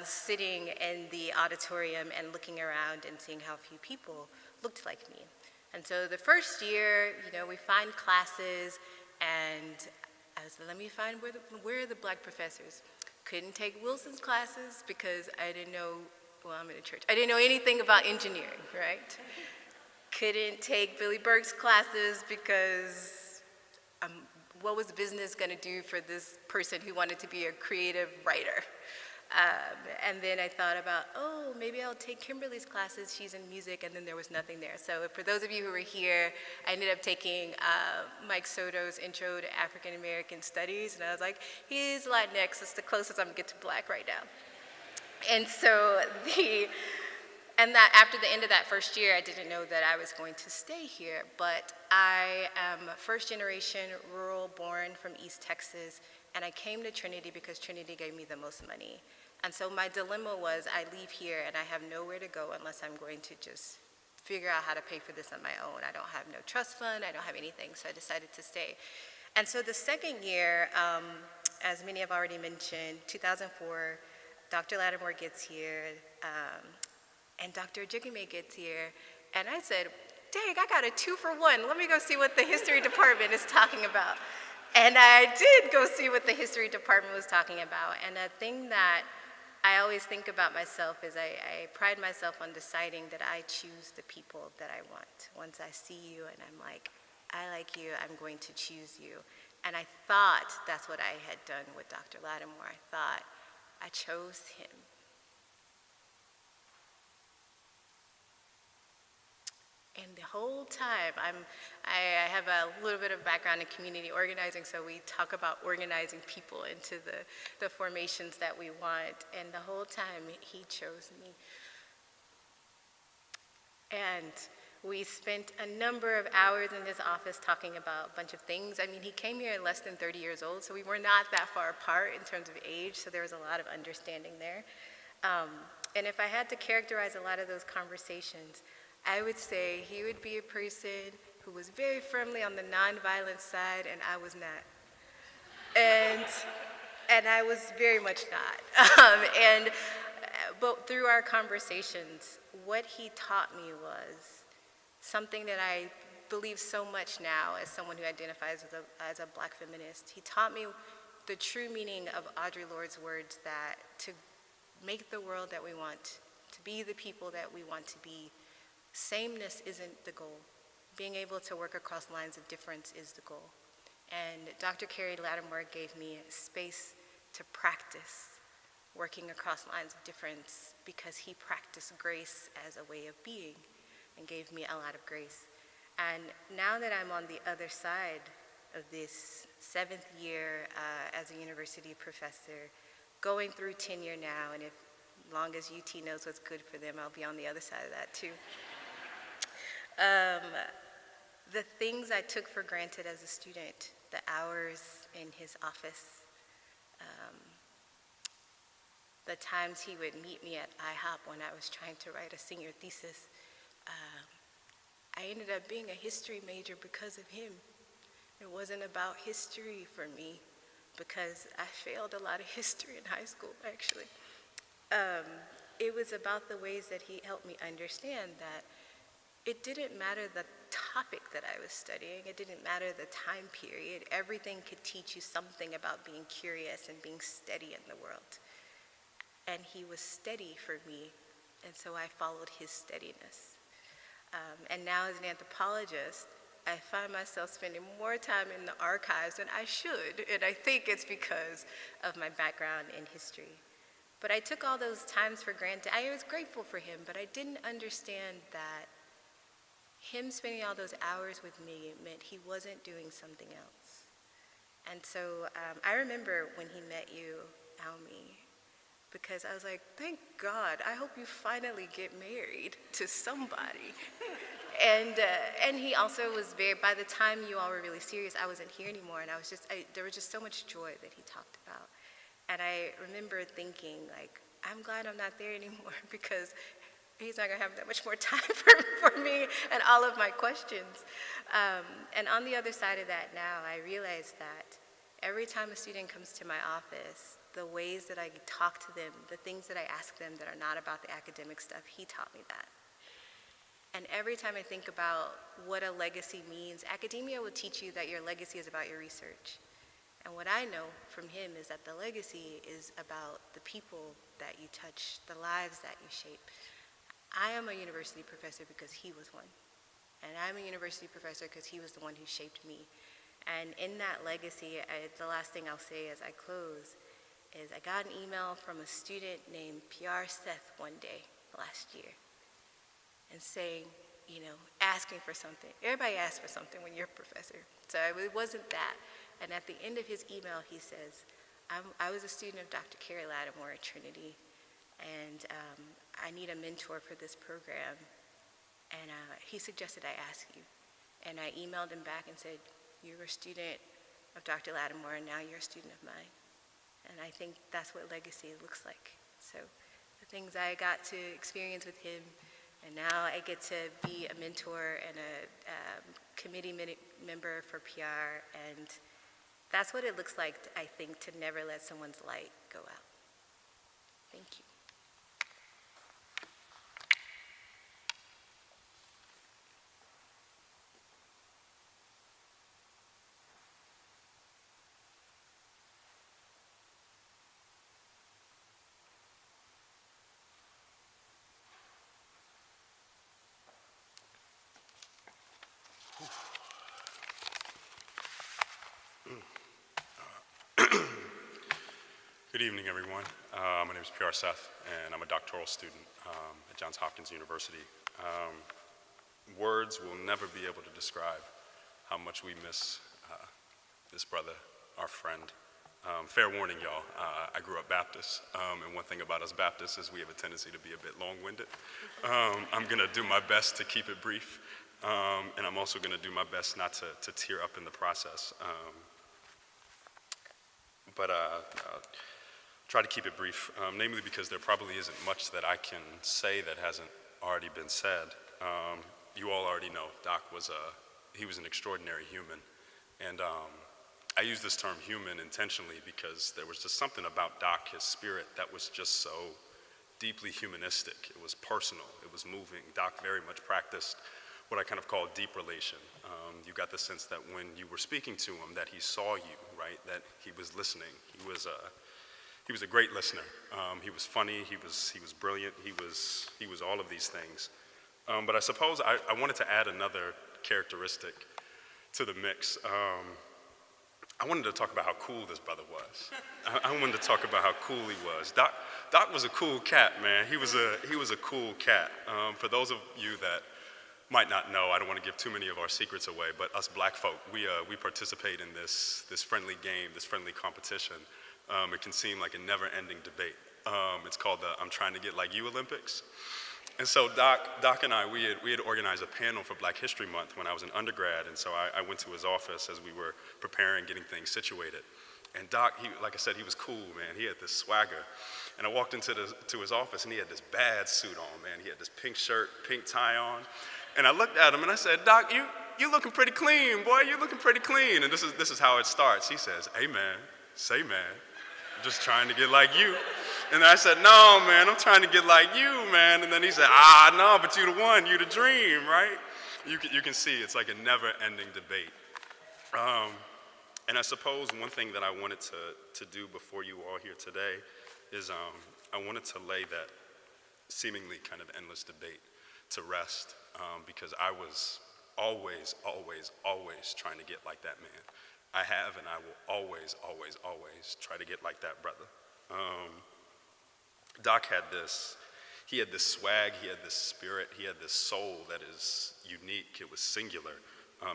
Sitting in the auditorium and looking around and seeing how few people looked like me. And so the first year, we find classes, and I was like, let me find where are the Black professors. Couldn't take Wilson's classes because I didn't know, well, I'm in a church. I didn't know anything about engineering, right? Couldn't take Billy Burke's classes because what was business going to do for this person who wanted to be a creative writer? And then I thought about, oh, maybe I'll take Kimberly's classes. She's in music, and then there was nothing there. So for those of you who were here, I ended up taking Mike Soto's Intro to African American Studies, and I was like, he's Latinx. It's the closest I'm gonna get to Black right now. And so after the end of that first year, I didn't know that I was going to stay here, but I am first generation rural born from East Texas, and I came to Trinity because Trinity gave me the most money. And so my dilemma was, I leave here and I have nowhere to go unless I'm going to just figure out how to pay for this on my own. I don't have no trust fund, I don't have anything, so I decided to stay. And so the second year, as many have already mentioned, 2004, Dr. Latimore gets here, and Dr. Jigime gets here, and I said, dang, I got a 2-for-1. Let me go see what the history department is talking about. And I did go see what the history department was talking about. And a thing that I always think about myself is I pride myself on deciding that I choose the people that I want. Once I see you and I'm like, I like you, I'm going to choose you. And I thought that's what I had done with Dr. Latimore. I thought I chose him. And the whole time, I have a little bit of background in community organizing, so we talk about organizing people into the formations that we want. And the whole time, he chose me. And we spent a number of hours in his office talking about a bunch of things. I mean, he came here less than 30 years old, so we were not that far apart in terms of age, so there was a lot of understanding there. And if I had to characterize a lot of those conversations, I would say he would be a person who was very firmly on the nonviolent side, and I was not. And I was very much not. But through our conversations, what he taught me was something that I believe so much now as someone who identifies as a Black feminist. He taught me the true meaning of Audre Lorde's words, that to make the world that we want, to be the people that we want to be, sameness isn't the goal. Being able to work across lines of difference is the goal. And Dr. Carey Latimore gave me space to practice working across lines of difference because he practiced grace as a way of being and gave me a lot of grace. And now that I'm on the other side of this 7th year as a university professor, going through tenure now, and as long as UT knows what's good for them, I'll be on the other side of that too. The things I took for granted as a student, the hours in his office, the times he would meet me at IHOP when I was trying to write a senior thesis, I ended up being a history major because of him. It wasn't about history for me, because I failed a lot of history in high school, actually. It was about the ways that he helped me understand that it didn't matter the topic that I was studying, it didn't matter the time period. Everything could teach you something about being curious and being steady in the world. And he was steady for me, and so I followed his steadiness. And now as an anthropologist, I find myself spending more time in the archives than I should, and I think it's because of my background in history. But I took all those times for granted. I was grateful for him, but I didn't understand that him spending all those hours with me meant he wasn't doing something else. And so I remember when he met you, Almi, because I was like, thank God, I hope you finally get married to somebody. And he also was by the time you all were really serious, I wasn't here anymore, and there was just so much joy that he talked about. And I remember thinking, like, I'm glad I'm not there anymore, because he's not gonna have that much more time for me and all of my questions. And on the other side of that now, I realize that every time a student comes to my office, the ways that I talk to them, the things that I ask them that are not about the academic stuff, he taught me that. And every time I think about what a legacy means, academia will teach you that your legacy is about your research. And what I know from him is that the legacy is about the people that you touch, the lives that you shape. I am a university professor because he was one. And I'm a university professor because he was the one who shaped me. And in that legacy, the last thing I'll say as I close is I got an email from a student named P.R. Seth one day last year, and saying, asking for something. Everybody asks for something when you're a professor. So it wasn't that. And at the end of his email, he says, I was a student of Dr. Carey Latimore at Trinity, and I need a mentor for this program. And he suggested I ask you. And I emailed him back and said, you were a student of Dr. Latimore, and now you're a student of mine. And I think that's what legacy looks like. So the things I got to experience with him, and now I get to be a mentor and a committee member for PR, and that's what it looks like, I think, to never let someone's light go out. Thank you. Good evening, everyone. My name is P.R. Seth, and I'm a doctoral student at Johns Hopkins University. Words will never be able to describe how much we miss this brother, our friend. Fair warning, y'all, I grew up Baptist, and one thing about us Baptists is we have a tendency to be a bit long-winded. I'm gonna do my best to keep it brief, and I'm also gonna do my best not to tear up in the process. But try to keep it brief, namely because there probably isn't much that I can say that hasn't already been said. You all already know Doc he was an extraordinary human. And I use this term human intentionally because there was just something about Doc, his spirit, that was just so deeply humanistic. It was personal, it was moving. Doc very much practiced what I kind of call deep relation. You got the sense that when you were speaking to him, that he saw you, right? That he was listening. He was a great listener. He was funny. He was brilliant. He was all of these things. But I suppose I wanted to add another characteristic to the mix. I wanted to talk about how cool this brother was. I wanted to talk about how cool he was. Doc was a cool cat, man. He was a cool cat. For those of you that might not know, I don't want to give too many of our secrets away, but us black folk, we participate in this friendly game, this friendly competition. It can seem like a never-ending debate. It's called the I'm Trying to Get Like You Olympics. And so Doc and I, we had organized a panel for Black History Month when I was an undergrad, and so I went to his office as we were preparing, getting things situated. And Doc, like I said, he was cool, man. He had this swagger. And I walked into his office, and he had this bad suit on, man. He had this pink shirt, pink tie on. And I looked at him, and I said, Doc, you looking pretty clean, boy. You looking pretty clean. And this is how it starts. He says, hey, man, say, man, I'm just trying to get like you. And I said, no, man, I'm trying to get like you, man. And then he said, no, but you the one, you the dream, right? You can see it's like a never-ending debate. And I suppose one thing that I wanted to do before you all here today is I wanted to lay that seemingly kind of endless debate to rest, because I was always, always, always trying to get like that man. I have, and I will always, always, always try to get like that brother. Doc had this, he had this swag, he had this spirit, he had this soul that is unique, it was singular.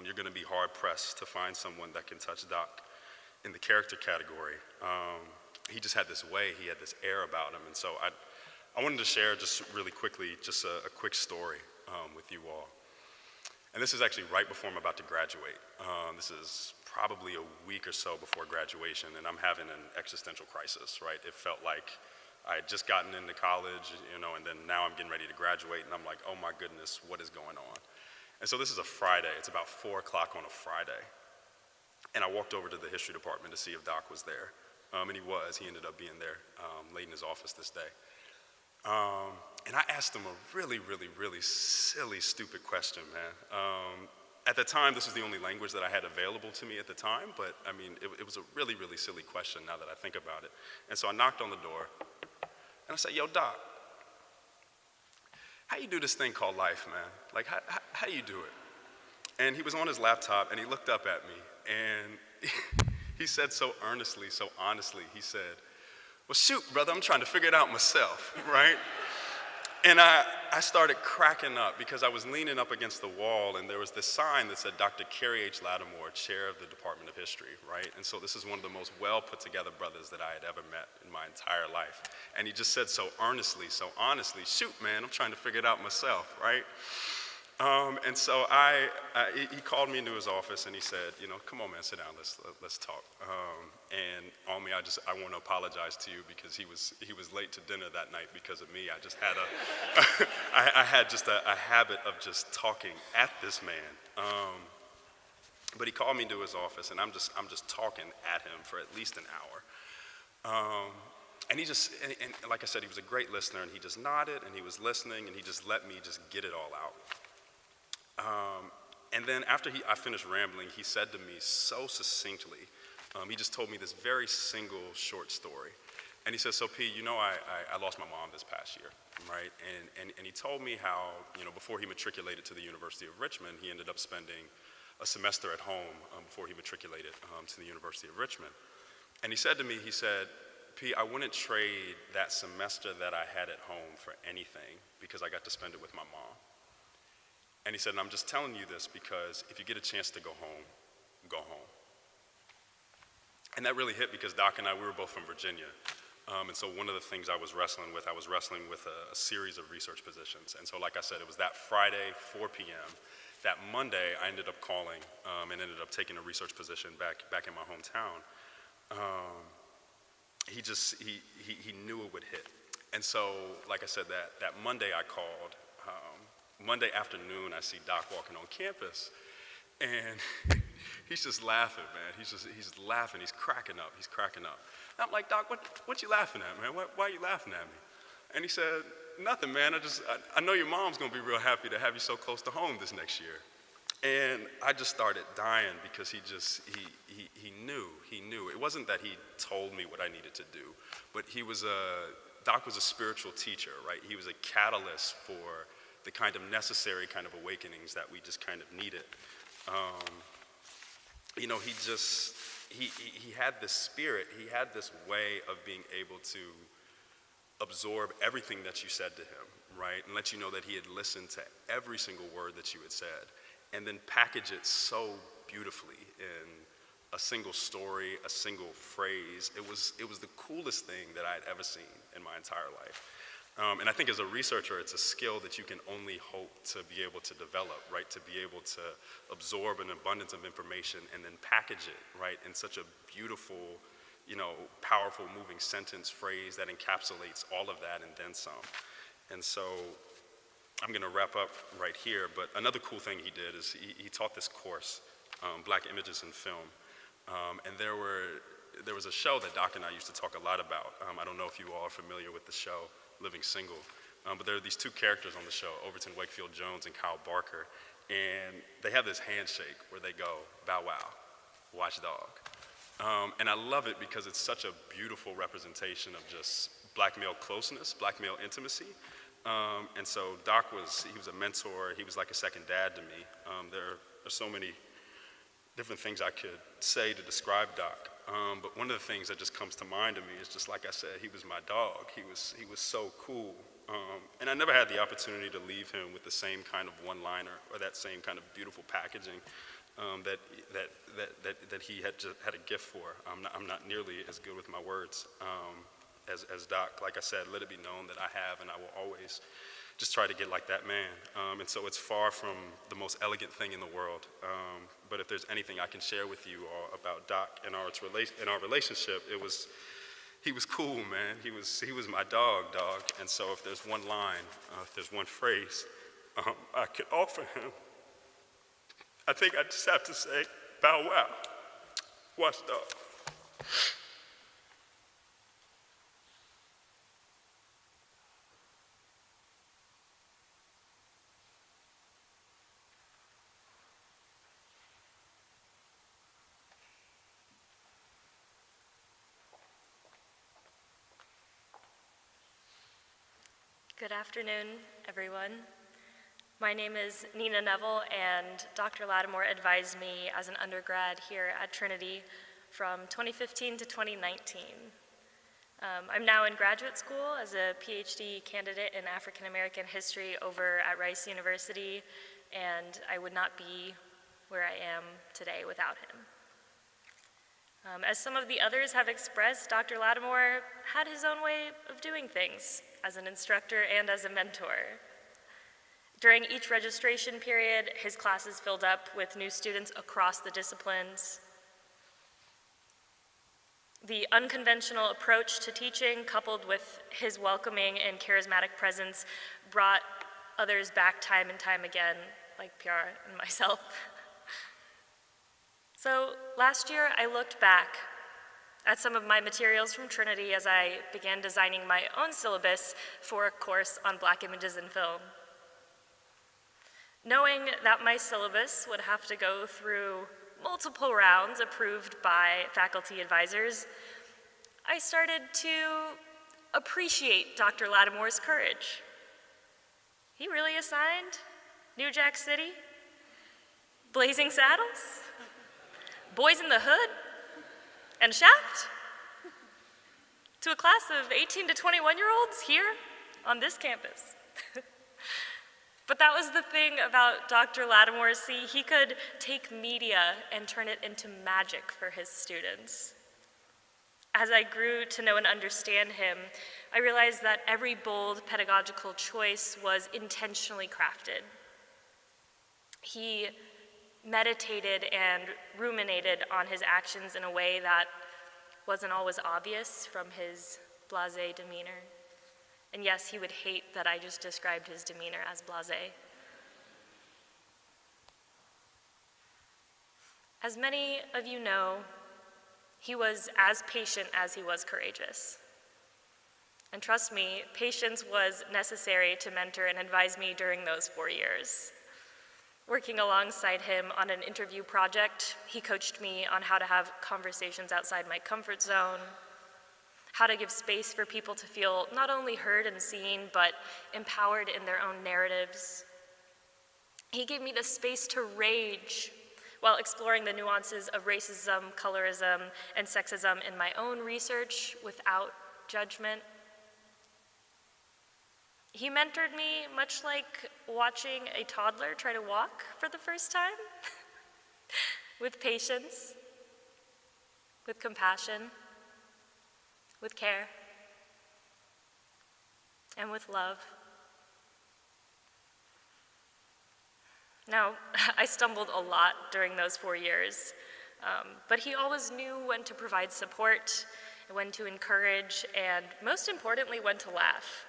You're gonna be hard pressed to find someone that can touch Doc in the character category. He just had this way, he had this air about him, and so I wanted to share just really quickly, just a quick story with you all. And this is actually right before I'm about to graduate. This is probably a week or so before graduation, and I'm having an existential crisis, right? It felt like I had just gotten into college, and then now I'm getting ready to graduate, and I'm like, oh my goodness, what is going on? And so this is a Friday, it's about 4 o'clock on a Friday. And I walked over to the history department to see if Doc was there. And he was, he ended up being there late in his office this day. And I asked him a really, really, really silly, stupid question, man. At the time, this was the only language that I had available to me at the time, but I mean, it was a really, really silly question now that I think about it. And so I knocked on the door, and I said, yo, Doc, how you do this thing called life, man? Like, how you do it? And he was on his laptop, and he looked up at me, and he said so earnestly, so honestly, he said, well, shoot, brother, I'm trying to figure it out myself, right? And I started cracking up because I was leaning up against the wall, and there was this sign that said Dr. Carey H. Latimore, chair of the Department of History, right? And so this is one of the most well put together brothers that I had ever met in my entire life. And he just said so earnestly, so honestly, shoot, man, I'm trying to figure it out myself, right? And so he called me into his office, and he said, come on, man, sit down, let's talk. And on me, I want to apologize to you because he was late to dinner that night because of me. I just had I had just a habit of just talking at this man. But he called me into his office, and I'm just talking at him for at least an hour. And he just, and like I said, he was a great listener, and he just nodded, and he was listening, and he just let me just get it all out. And then after I finished rambling, he said to me so succinctly, he just told me this very single short story. And he said, so P, I lost my mom this past year, right? And he told me how, before he matriculated to the University of Richmond, he ended up spending a semester at home before he matriculated to the University of Richmond. And he said to me, P, I wouldn't trade that semester that I had at home for anything because I got to spend it with my mom. And he said, and I'm just telling you this because if you get a chance to go home, go home. And that really hit because Doc and we were both from Virginia. And so one of the things I was wrestling with a series of research positions. And so like I said, it was that Friday, 4 p.m. That Monday, I ended up calling and ended up taking a research position back in my hometown. He knew it would hit. And so, like I said, that Monday I called. Monday afternoon, I see Doc walking on campus, and he's just laughing, man. He's laughing. He's cracking up. And I'm like, Doc, what you laughing at, man? Why are you laughing at me? And he said, nothing, man. I know your mom's gonna be real happy to have you so close to home this next year. And I just started dying because he knew. It wasn't that he told me what I needed to do, but Doc was a spiritual teacher, right? He was a catalyst for the kind of necessary kind of awakenings that we just kind of needed. He had this spirit, he had this way of being able to absorb everything that you said to him, right? And let you know that he had listened to every single word that you had said, and then package it so beautifully in a single story, a single phrase. It was the coolest thing that I had ever seen in my entire life. And I think as a researcher, it's a skill that you can only hope to be able to develop, right? To be able to absorb an abundance of information and then package it, right? In such a beautiful, powerful, moving sentence, phrase that encapsulates all of that and then some. And so I'm gonna wrap up right here, but another cool thing he did is he taught this course, Black Images in Film. And there were there was a show that Doc and I used to talk a lot about. I don't know if you all are familiar with the show, Living Single, but there are these two characters on the show, Overton Wakefield Jones and Kyle Barker, and they have this handshake where they go, bow wow, watchdog. And I love it because it's such a beautiful representation of just black male closeness, black male intimacy. And so Doc he was a mentor, he was like a second dad to me. There are so many different things I could say to describe Doc. But one of the things that just comes to mind to me is just like I said, he was my dog. He was so cool. And I never had the opportunity to leave him with the same kind of one-liner or that same kind of beautiful packaging that he had a gift for. I'm not nearly as good with my words as Doc. Like I said, let it be known that I have and I will always just try to get like that man. And so it's far from the most elegant thing in the world. But if there's anything I can share with you all about Doc and our relationship, he was cool, man. He was my dog. And so if there's one line, if there's one phrase I could offer him, I think I just have to say, bow wow, watchdog. Good afternoon, everyone. My name is Nina Neville, and Dr. Latimore advised me as an undergrad here at Trinity from 2015 to 2019. I'm now in graduate school as a PhD candidate in African American history over at Rice University, and I would not be where I am today without him. As some of the others have expressed, Dr. Latimore had his own way of doing things as an instructor and as a mentor. During each registration period, his classes filled up with new students across the disciplines. The unconventional approach to teaching, coupled with his welcoming and charismatic presence, brought others back time and time again, like Piara and myself. So last year, I looked back at some of my materials from Trinity as I began designing my own syllabus for a course on Black images in film. Knowing that my syllabus would have to go through multiple rounds approved by faculty advisors, I started to appreciate Dr. Latimore's courage. He really assigned New Jack City, Blazing Saddles, Boys in the Hood, and Shaft to a class of 18 to 21-year-olds here on this campus. But that was the thing about Dr. Latimore. See, he could take media and turn it into magic for his students. As I grew to know and understand him, I realized that every bold pedagogical choice was intentionally crafted. He meditated and ruminated on his actions in a way that wasn't always obvious from his blasé demeanor. And yes, he would hate that I just described his demeanor as blasé. As many of you know, he was as patient as he was courageous. And trust me, patience was necessary to mentor and advise me during those 4 years. Working alongside him on an interview project, he coached me on how to have conversations outside my comfort zone, how to give space for people to feel not only heard and seen, but empowered in their own narratives. He gave me the space to rage while exploring the nuances of racism, colorism, and sexism in my own research without judgment. He mentored me much like watching a toddler try to walk for the first time, with patience, with compassion, with care, and with love. Now, I stumbled a lot during those 4 years, but he always knew when to provide support, when to encourage, and most importantly, when to laugh.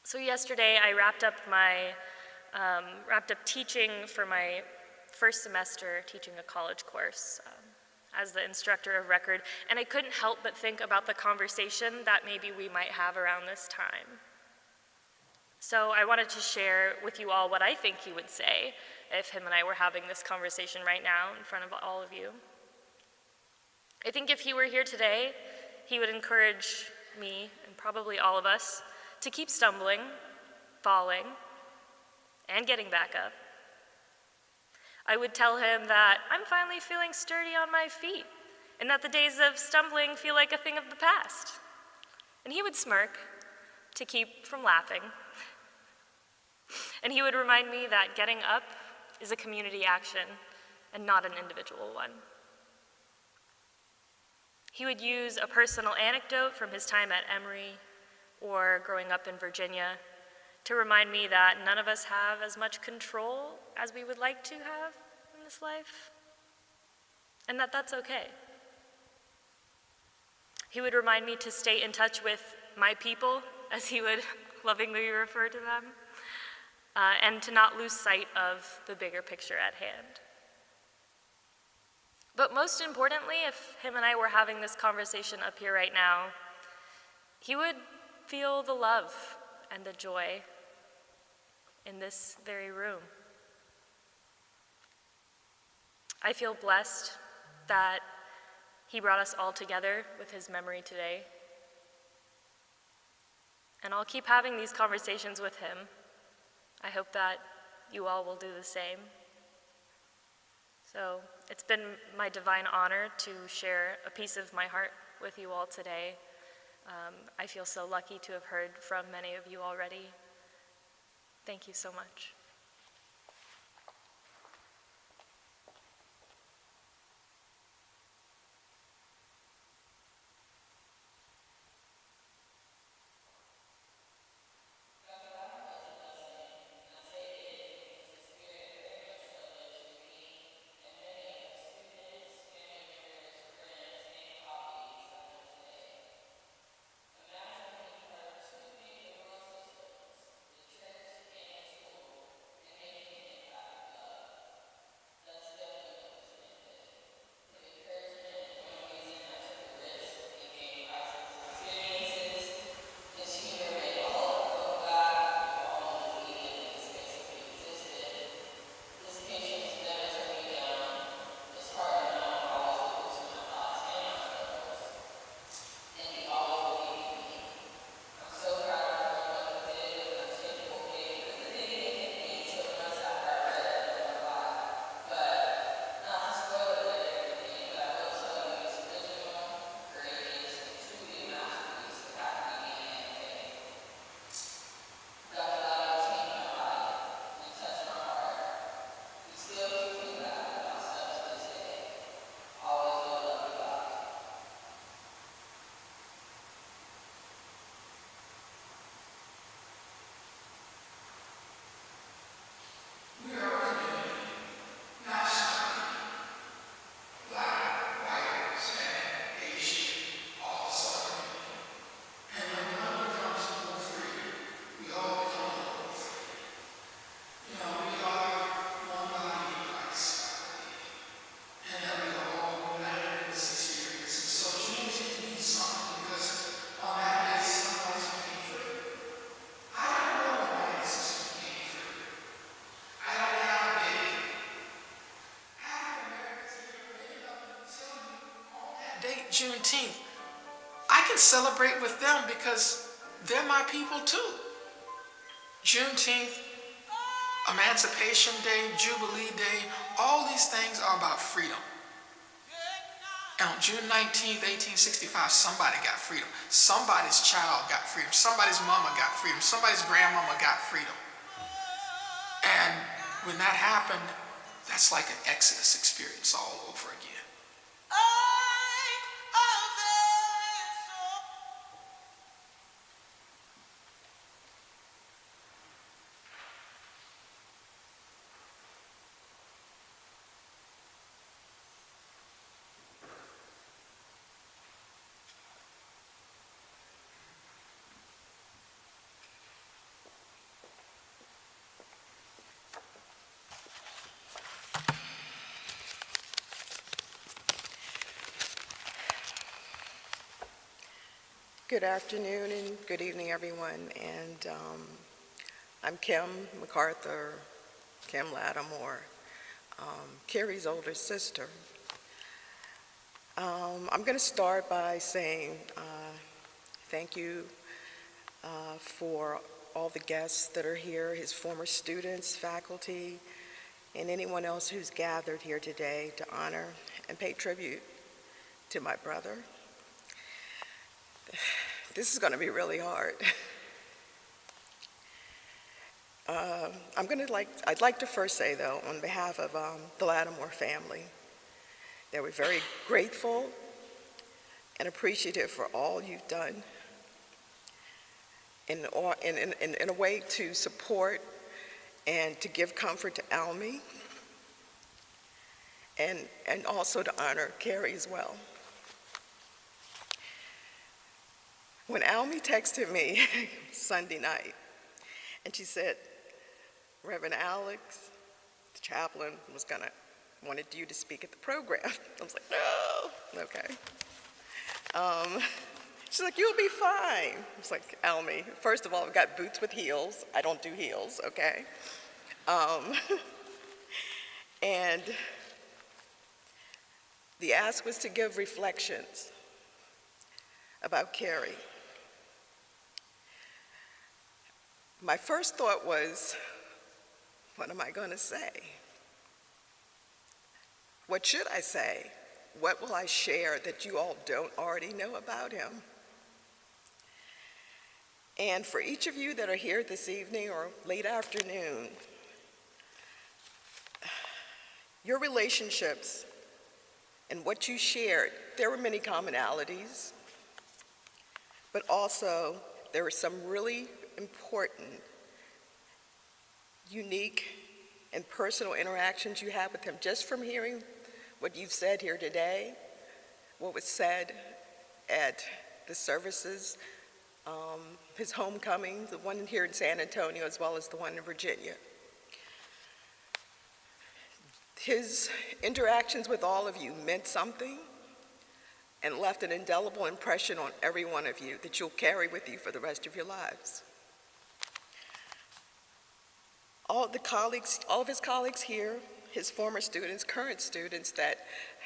So yesterday, I wrapped up teaching for my first semester, teaching a college course as the instructor of record, and I couldn't help but think about the conversation that maybe we might have around this time. So I wanted to share with you all what I think he would say if him and I were having this conversation right now in front of all of you. I think if he were here today, he would encourage me, and probably all of us, to keep stumbling, falling, and getting back up. I would tell him that I'm finally feeling sturdy on my feet, and that the days of stumbling feel like a thing of the past. And he would smirk to keep from laughing. And he would remind me that getting up is a community action and not an individual one. He would use a personal anecdote from his time at Emory or growing up in Virginia to remind me that none of us have as much control as we would like to have in this life, and that that's okay. He would remind me to stay in touch with my people, as he would lovingly refer to them, and to not lose sight of the bigger picture at hand. But most importantly, if him and I were having this conversation up here right now, he would feel the love and the joy in this very room. I feel blessed that he brought us all together with his memory today. And I'll keep having these conversations with him. I hope that you all will do the same. So it's been my divine honor to share a piece of my heart with you all today. I feel so lucky to have heard from many of you already. Thank you so much. Juneteenth, I can celebrate with them because they're my people too. Juneteenth, Emancipation Day, Jubilee Day, all these things are about freedom. And on June 19th, 1865, somebody got freedom. Somebody's child got freedom. Somebody's mama got freedom. Somebody's grandmama got freedom. And when that happened, that's like an Exodus experience all over again. Good afternoon and good evening, everyone. And I'm Kim MacArthur, Kim Latimore, Carey's older sister. I'm going to start by saying thank you for all the guests that are here, his former students, faculty, and anyone else who's gathered here today to honor and pay tribute to my brother. This is going to be really hard. I'd like to first say, though, on behalf of the Latimore family, that we're very grateful and appreciative for all you've done in a way to support and to give comfort to Almy, and also to honor Carey as well. When Almy texted me Sunday night, and she said, Reverend Alex, the chaplain, wanted you to speak at the program. I was like, no, okay. She's like, you'll be fine. I was like, Almy, first of all, I've got boots with heels. I don't do heels, okay? And the ask was to give reflections about Carey. My first thought was, what am I going to say? What should I say? What will I share that you all don't already know about him? And for each of you that are here this evening or late afternoon, your relationships and what you shared, there were many commonalities, but also there were some really important, unique, and personal interactions you had with him. Just from hearing what you've said here today, what was said at the services, his homecoming, the one here in San Antonio as well as the one in Virginia. His interactions with all of you meant something and left an indelible impression on every one of you that you'll carry with you for the rest of your lives. All of his colleagues here, his former students, current students that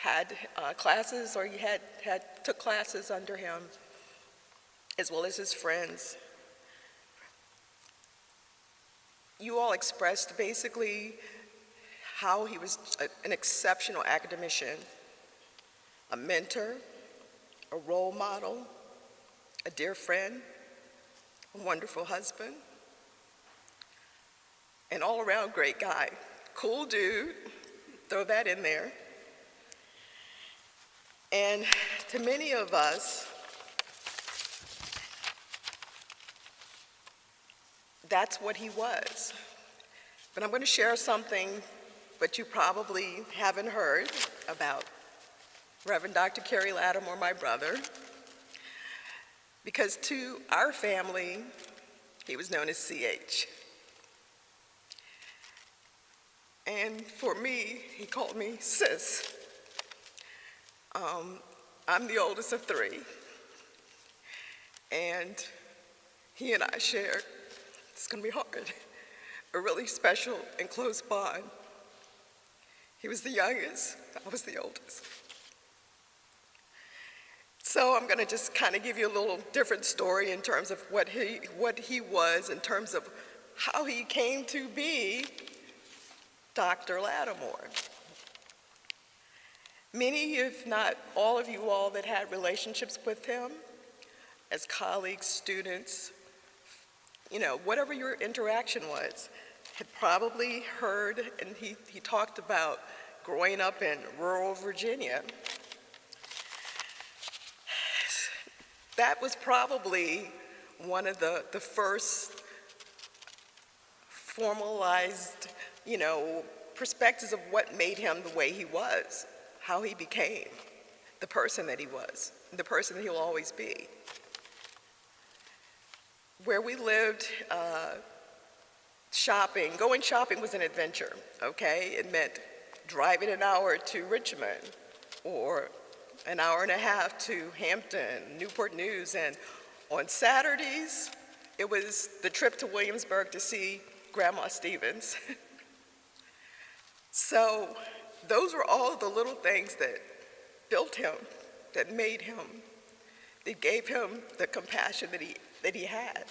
had classes or took classes under him, as well as his friends, you all expressed basically how he was an exceptional academician, a mentor, a role model, a dear friend, a wonderful husband, an all-around great guy, cool dude, throw that in there. And to many of us, that's what he was. But I'm going to share something that you probably haven't heard about Reverend Dr. Carey Latimore, my brother, because to our family, he was known as CH. And for me, he called me sis. I'm the oldest of three. And he and I shared, it's gonna be hard, a really special and close bond. He was the youngest, I was the oldest. So I'm gonna just kind of give you a little different story in terms of what he was, in terms of how he came to be Dr. Latimore. Many, if not all of you all that had relationships with him as colleagues, students, whatever your interaction was, had probably heard, and he talked about growing up in rural Virginia. That was probably one of the first formalized, perspectives of what made him the way he was, how he became the person that he was, the person that he'll always be. Where we lived, going shopping was an adventure, okay? It meant driving an hour to Richmond or an hour and a half to Hampton, Newport News, and On Saturdays, it was the trip to Williamsburg to see Grandma Stevens. So those were all the little things that built him, that made him, that gave him the compassion that he had.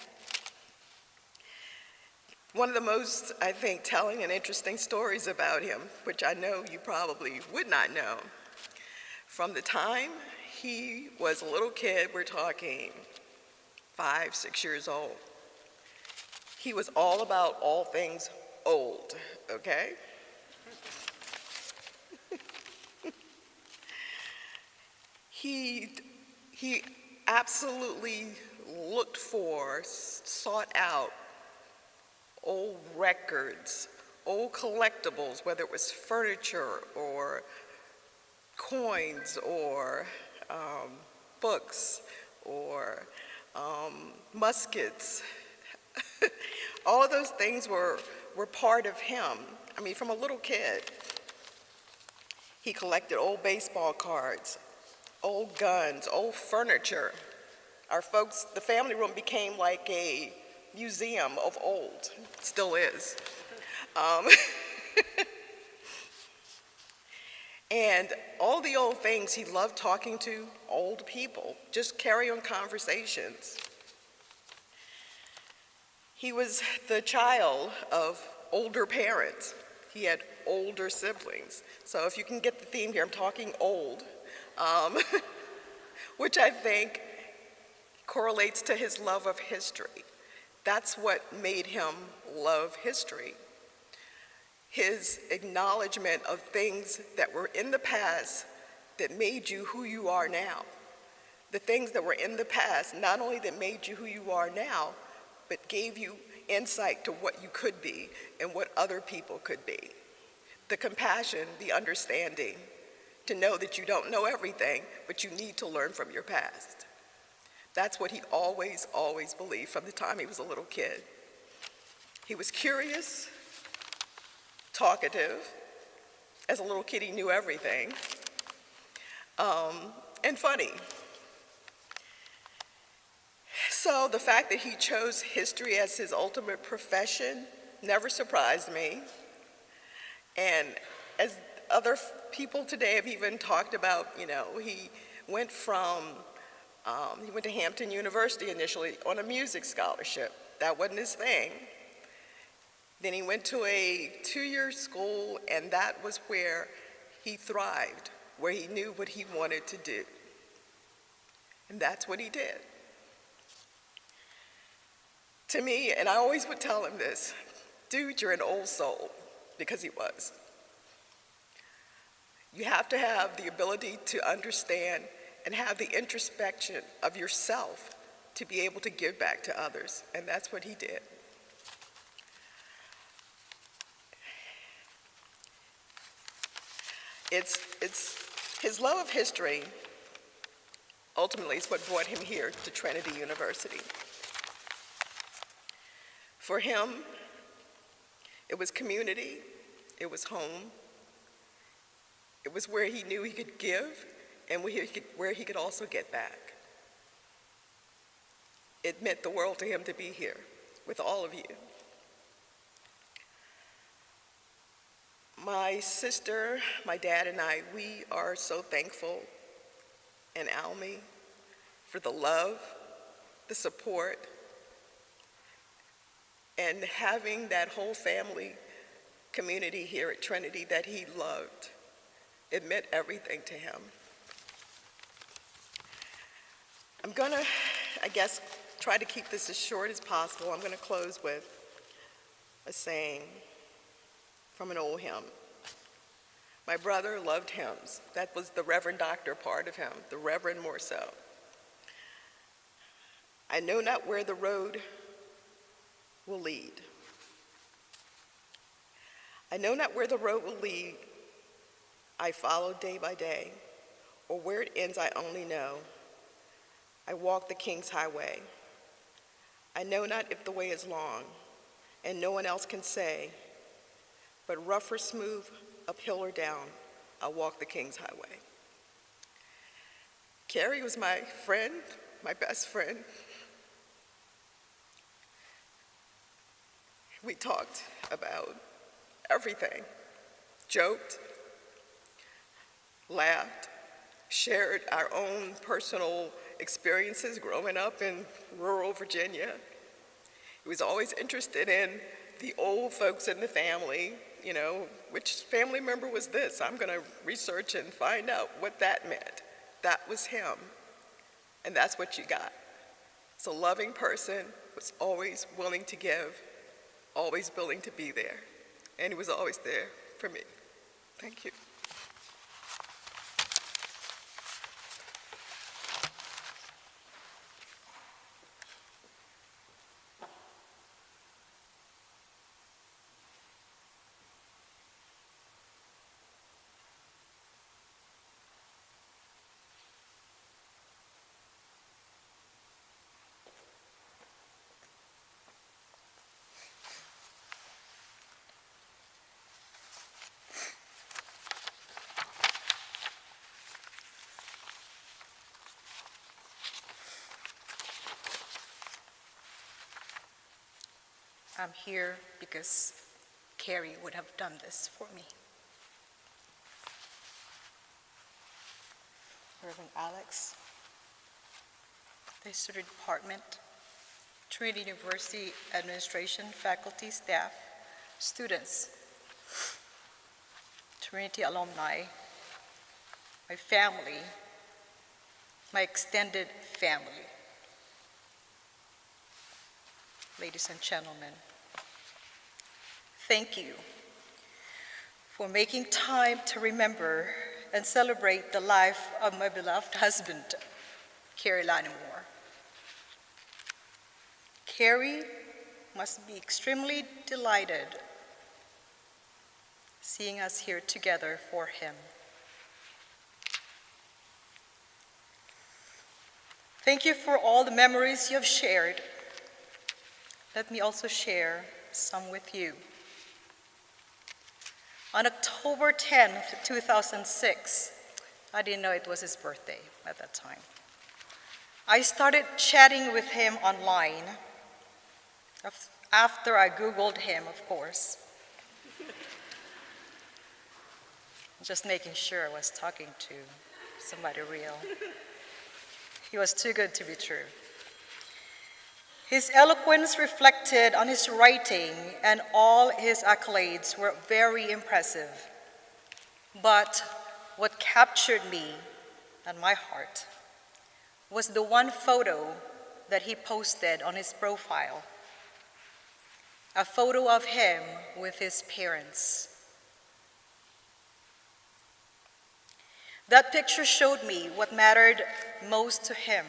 One of the most, I think, telling and interesting stories about him, which I know you probably would not know, from the time he was a little kid, we're talking 5, 6 years old, he was all about all things old, okay? He absolutely looked for, sought out old records, old collectibles, whether it was furniture or coins or books or muskets. All of those things were part of him. I mean, from a little kid, he collected old baseball cards, old guns, old furniture. Our folks, the family room became like a museum of old, still is. And all the old things, he loved talking to old people, just carry on conversations. He was the child of older parents. He had older siblings. So if you can get the theme here, I'm talking old, which I think correlates to his love of history. That's what made him love history. His acknowledgement of things that were in the past that made you who you are now. The things that were in the past, not only that made you who you are now, but gave you insight to what you could be and what other people could be. The compassion, the understanding, to know that you don't know everything, but you need to learn from your past. That's what he always, always believed from the time he was a little kid. He was curious, talkative. As a little kid, he knew everything, and funny. So the fact that he chose history as his ultimate profession never surprised me. And as other people today have even talked about, he went to Hampton University initially on a music scholarship. That wasn't his thing. Then he went to a 2-year school, and that was where he thrived, where he knew what he wanted to do. And that's what he did. To me, and I always would tell him this, dude, you're an old soul, because he was. You have to have the ability to understand and have the introspection of yourself to be able to give back to others, and that's what he did. It's his love of history ultimately is what brought him here to Trinity University. For him, it was community, it was home, it was where he knew he could give and where he could also get back. It meant the world to him to be here with all of you. My sister, my dad, and I, we are so thankful in Almy for the love, the support, and having that whole family community here at Trinity that he loved. It meant everything to him. I'm gonna, I guess, try to keep this as short as possible. I'm gonna close with a saying from an old hymn. My brother loved hymns. That was the Reverend Doctor part of him, the Reverend more so. I know not where the road will lead. I know not where the road will lead. I follow day by day, or where it ends I only know. I walk the King's highway. I know not if the way is long, and no one else can say, but rough or smooth, uphill or down, I'll walk the King's highway. Carey was my friend, my best friend. We talked about everything, joked, laughed, shared our own personal experiences growing up in rural Virginia. He was always interested in the old folks in the family, you know, which family member was this? I'm gonna research and find out what that meant. That was him, and that's what you got. It's a loving person, was always willing to give, always willing to be there, and he was always there for me. Thank you. I'm here because Carey would have done this for me. Reverend Alex, the History Department, Trinity University Administration, faculty, staff, students, Trinity alumni, my family, my extended family. Ladies and gentlemen, thank you for making time to remember and celebrate the life of my beloved husband, Carey Latimore. Carey must be extremely delighted seeing us here together for him. Thank you for all the memories you have shared. Let me also share some with you. On October 10th, 2006, I didn't know it was his birthday at that time. I started chatting with him online after I Googled him, of course. Just making sure I was talking to somebody real. He was too good to be true. His eloquence reflected on his writing, and all his accolades were very impressive. But what captured me and my heart was the one photo that he posted on his profile, a photo of him with his parents. That picture showed me what mattered most to him: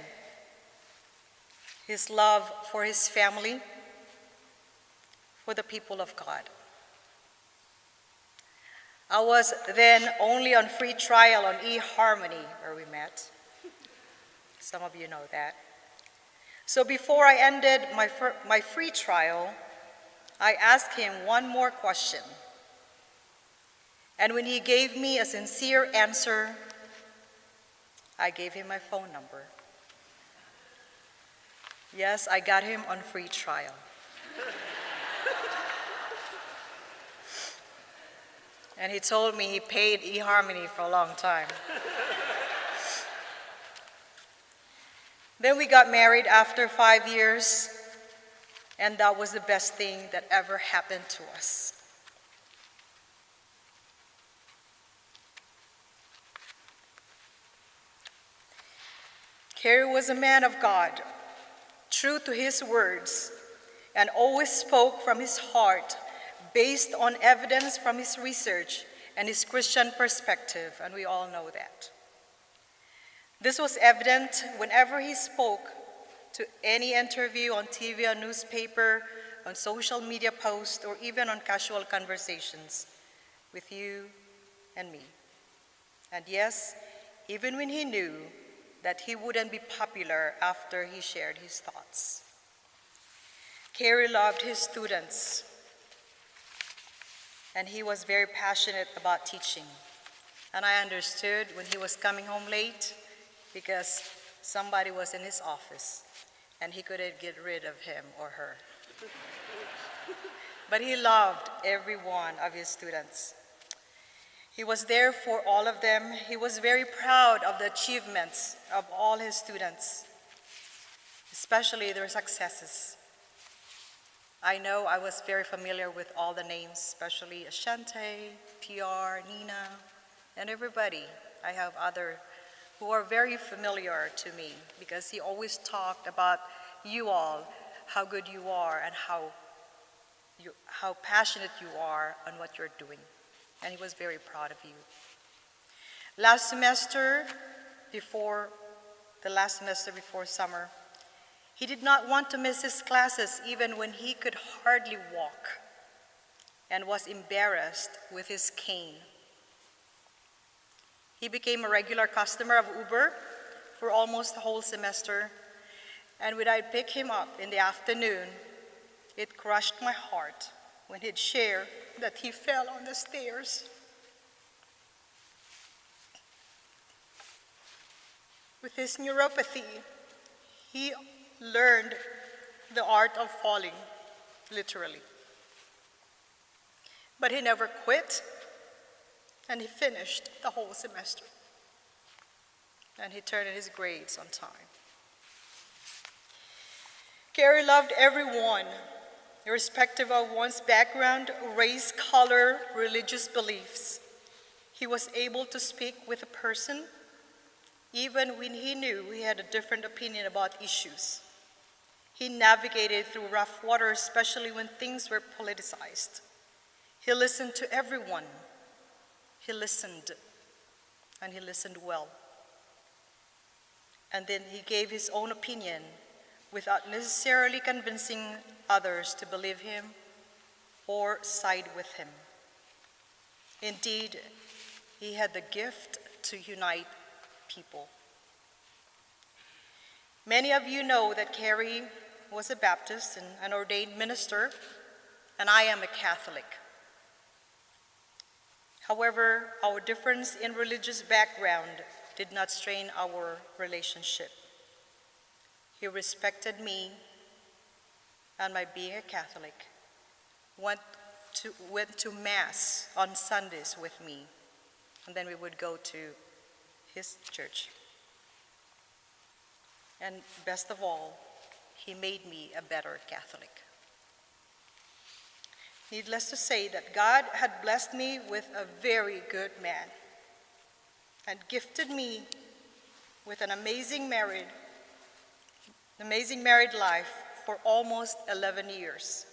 his love for his family, for the people of God. I was then only on free trial on eHarmony, where we met. Some of you know that. So before I ended my free trial, I asked him one more question. And when he gave me a sincere answer, I gave him my phone number. Yes, I got him on free trial. And he told me he paid eHarmony for a long time. Then we got married after 5 years, and that was the best thing that ever happened to us. Carey was a man of God, true to his words, and always spoke from his heart based on evidence from his research and his Christian perspective, and we all know that. This was evident whenever he spoke to any interview on TV, on newspaper, on social media posts, or even on casual conversations with you and me. And yes, even when he knew that he wouldn't be popular after he shared his thoughts. Carey loved his students, and he was very passionate about teaching. And I understood when he was coming home late because somebody was in his office and he couldn't get rid of him or her. but he loved every one of his students. He was there for all of them. He was very proud of the achievements of all his students, especially their successes. I know I was very familiar with all the names, especially Ashante, PR, Nina, and everybody. I have other who are very familiar to me because he always talked about you all, how good you are, and how passionate you are on what you're doing. And he was very proud of you. The last semester before summer, he did not want to miss his classes even when he could hardly walk and was embarrassed with his cane. He became a regular customer of Uber for almost the whole semester, and when I'd pick him up in the afternoon, it crushed my heart when he'd share that he fell on the stairs. With his neuropathy, he learned the art of falling, literally. But he never quit, and he finished the whole semester. And he turned in his grades on time. Carey loved everyone, irrespective of one's background, race, color, religious beliefs. He was able to speak with a person even when he knew he had a different opinion about issues. He navigated through rough water, especially when things were politicized. He listened to everyone. He listened, and he listened well. And then he gave his own opinion without necessarily convincing others to believe him or side with him. Indeed, he had the gift to unite people. Many of you know that Carey was a Baptist and an ordained minister, and I am a Catholic. However, our difference in religious background did not strain our relationship. He respected me, and by being a Catholic, went to Mass on Sundays with me, and then we would go to his church. And best of all, he made me a better Catholic. Needless to say that God had blessed me with a very good man and gifted me with an amazing married life for almost 11 years.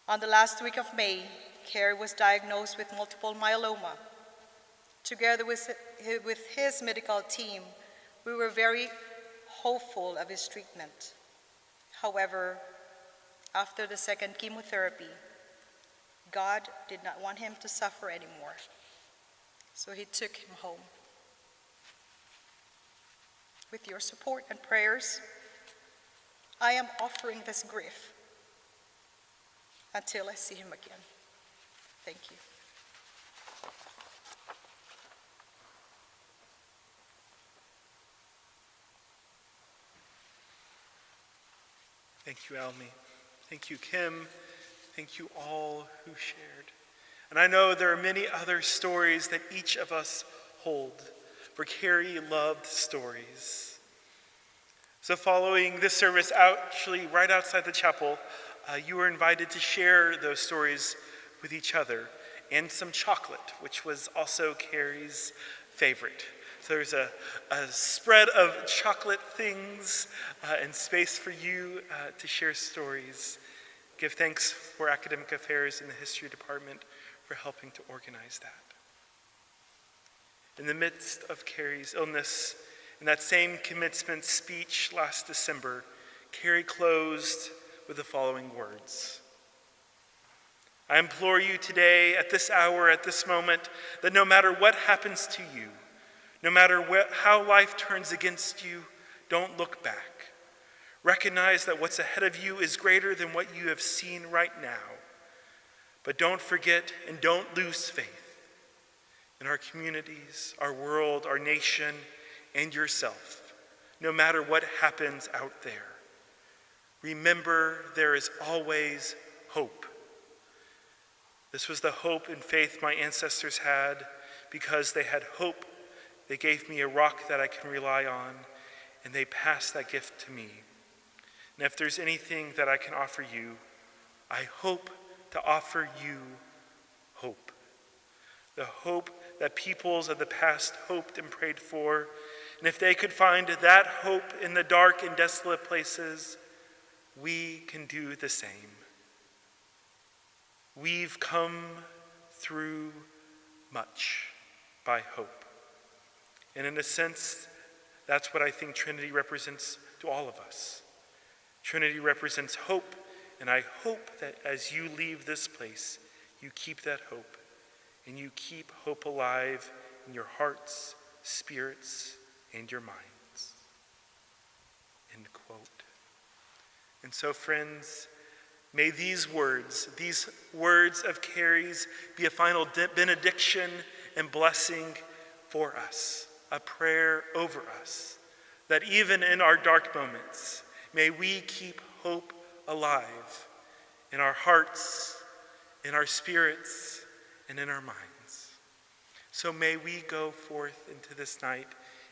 On the last week of May, Carey was diagnosed with multiple myeloma. Together with his medical team, we were very hopeful of his treatment. However, after the second chemotherapy, God did not want him to suffer anymore, so he took him home. With your support and prayers, I am offering this grief until I see him again. Thank you. Thank you, Almi. Thank you, Kim. Thank you all who shared. And I know there are many other stories that each of us hold, for Carey loved stories. So following this service, actually right outside the chapel, you were invited to share those stories with each other and some chocolate, which was also Carey's favorite. So there's a spread of chocolate things and space for you to share stories. Give thanks for Academic Affairs in the History Department for helping to organize that. In the midst of Carey's illness, in that same commencement speech last December, Carey closed with the following words. I implore you today, at this hour, at this moment, that no matter what happens to you, no matter how life turns against you, don't look back. Recognize that what's ahead of you is greater than what you have seen right now. But don't forget and don't lose faith in our communities, our world, our nation, and yourself, no matter what happens out there. Remember, there is always hope. This was the hope and faith my ancestors had. Because they had hope, they gave me a rock that I can rely on, and they passed that gift to me. And if there's anything that I can offer you, I hope to offer you hope. The hope that peoples of the past hoped and prayed for. And if they could find that hope in the dark and desolate places, we can do the same. We've come through much by hope. And in a sense, that's what I think Trinity represents to all of us. Trinity represents hope, and I hope that as you leave this place, you keep that hope, and you keep hope alive in your hearts, spirits, and your minds. End quote. And so, friends, may these words of Carey's, be a final benediction and blessing for us, a prayer over us, that even in our dark moments, may we keep hope alive in our hearts, in our spirits, and in our minds. So may we go forth into this night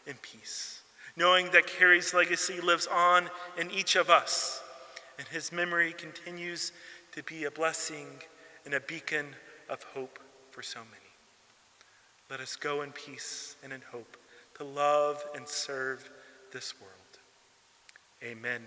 in peace, knowing that Carey's legacy lives on in each of us, and his memory continues to be a blessing and a beacon of hope for so many. Let us go in peace and in hope to love and serve this world. Amen.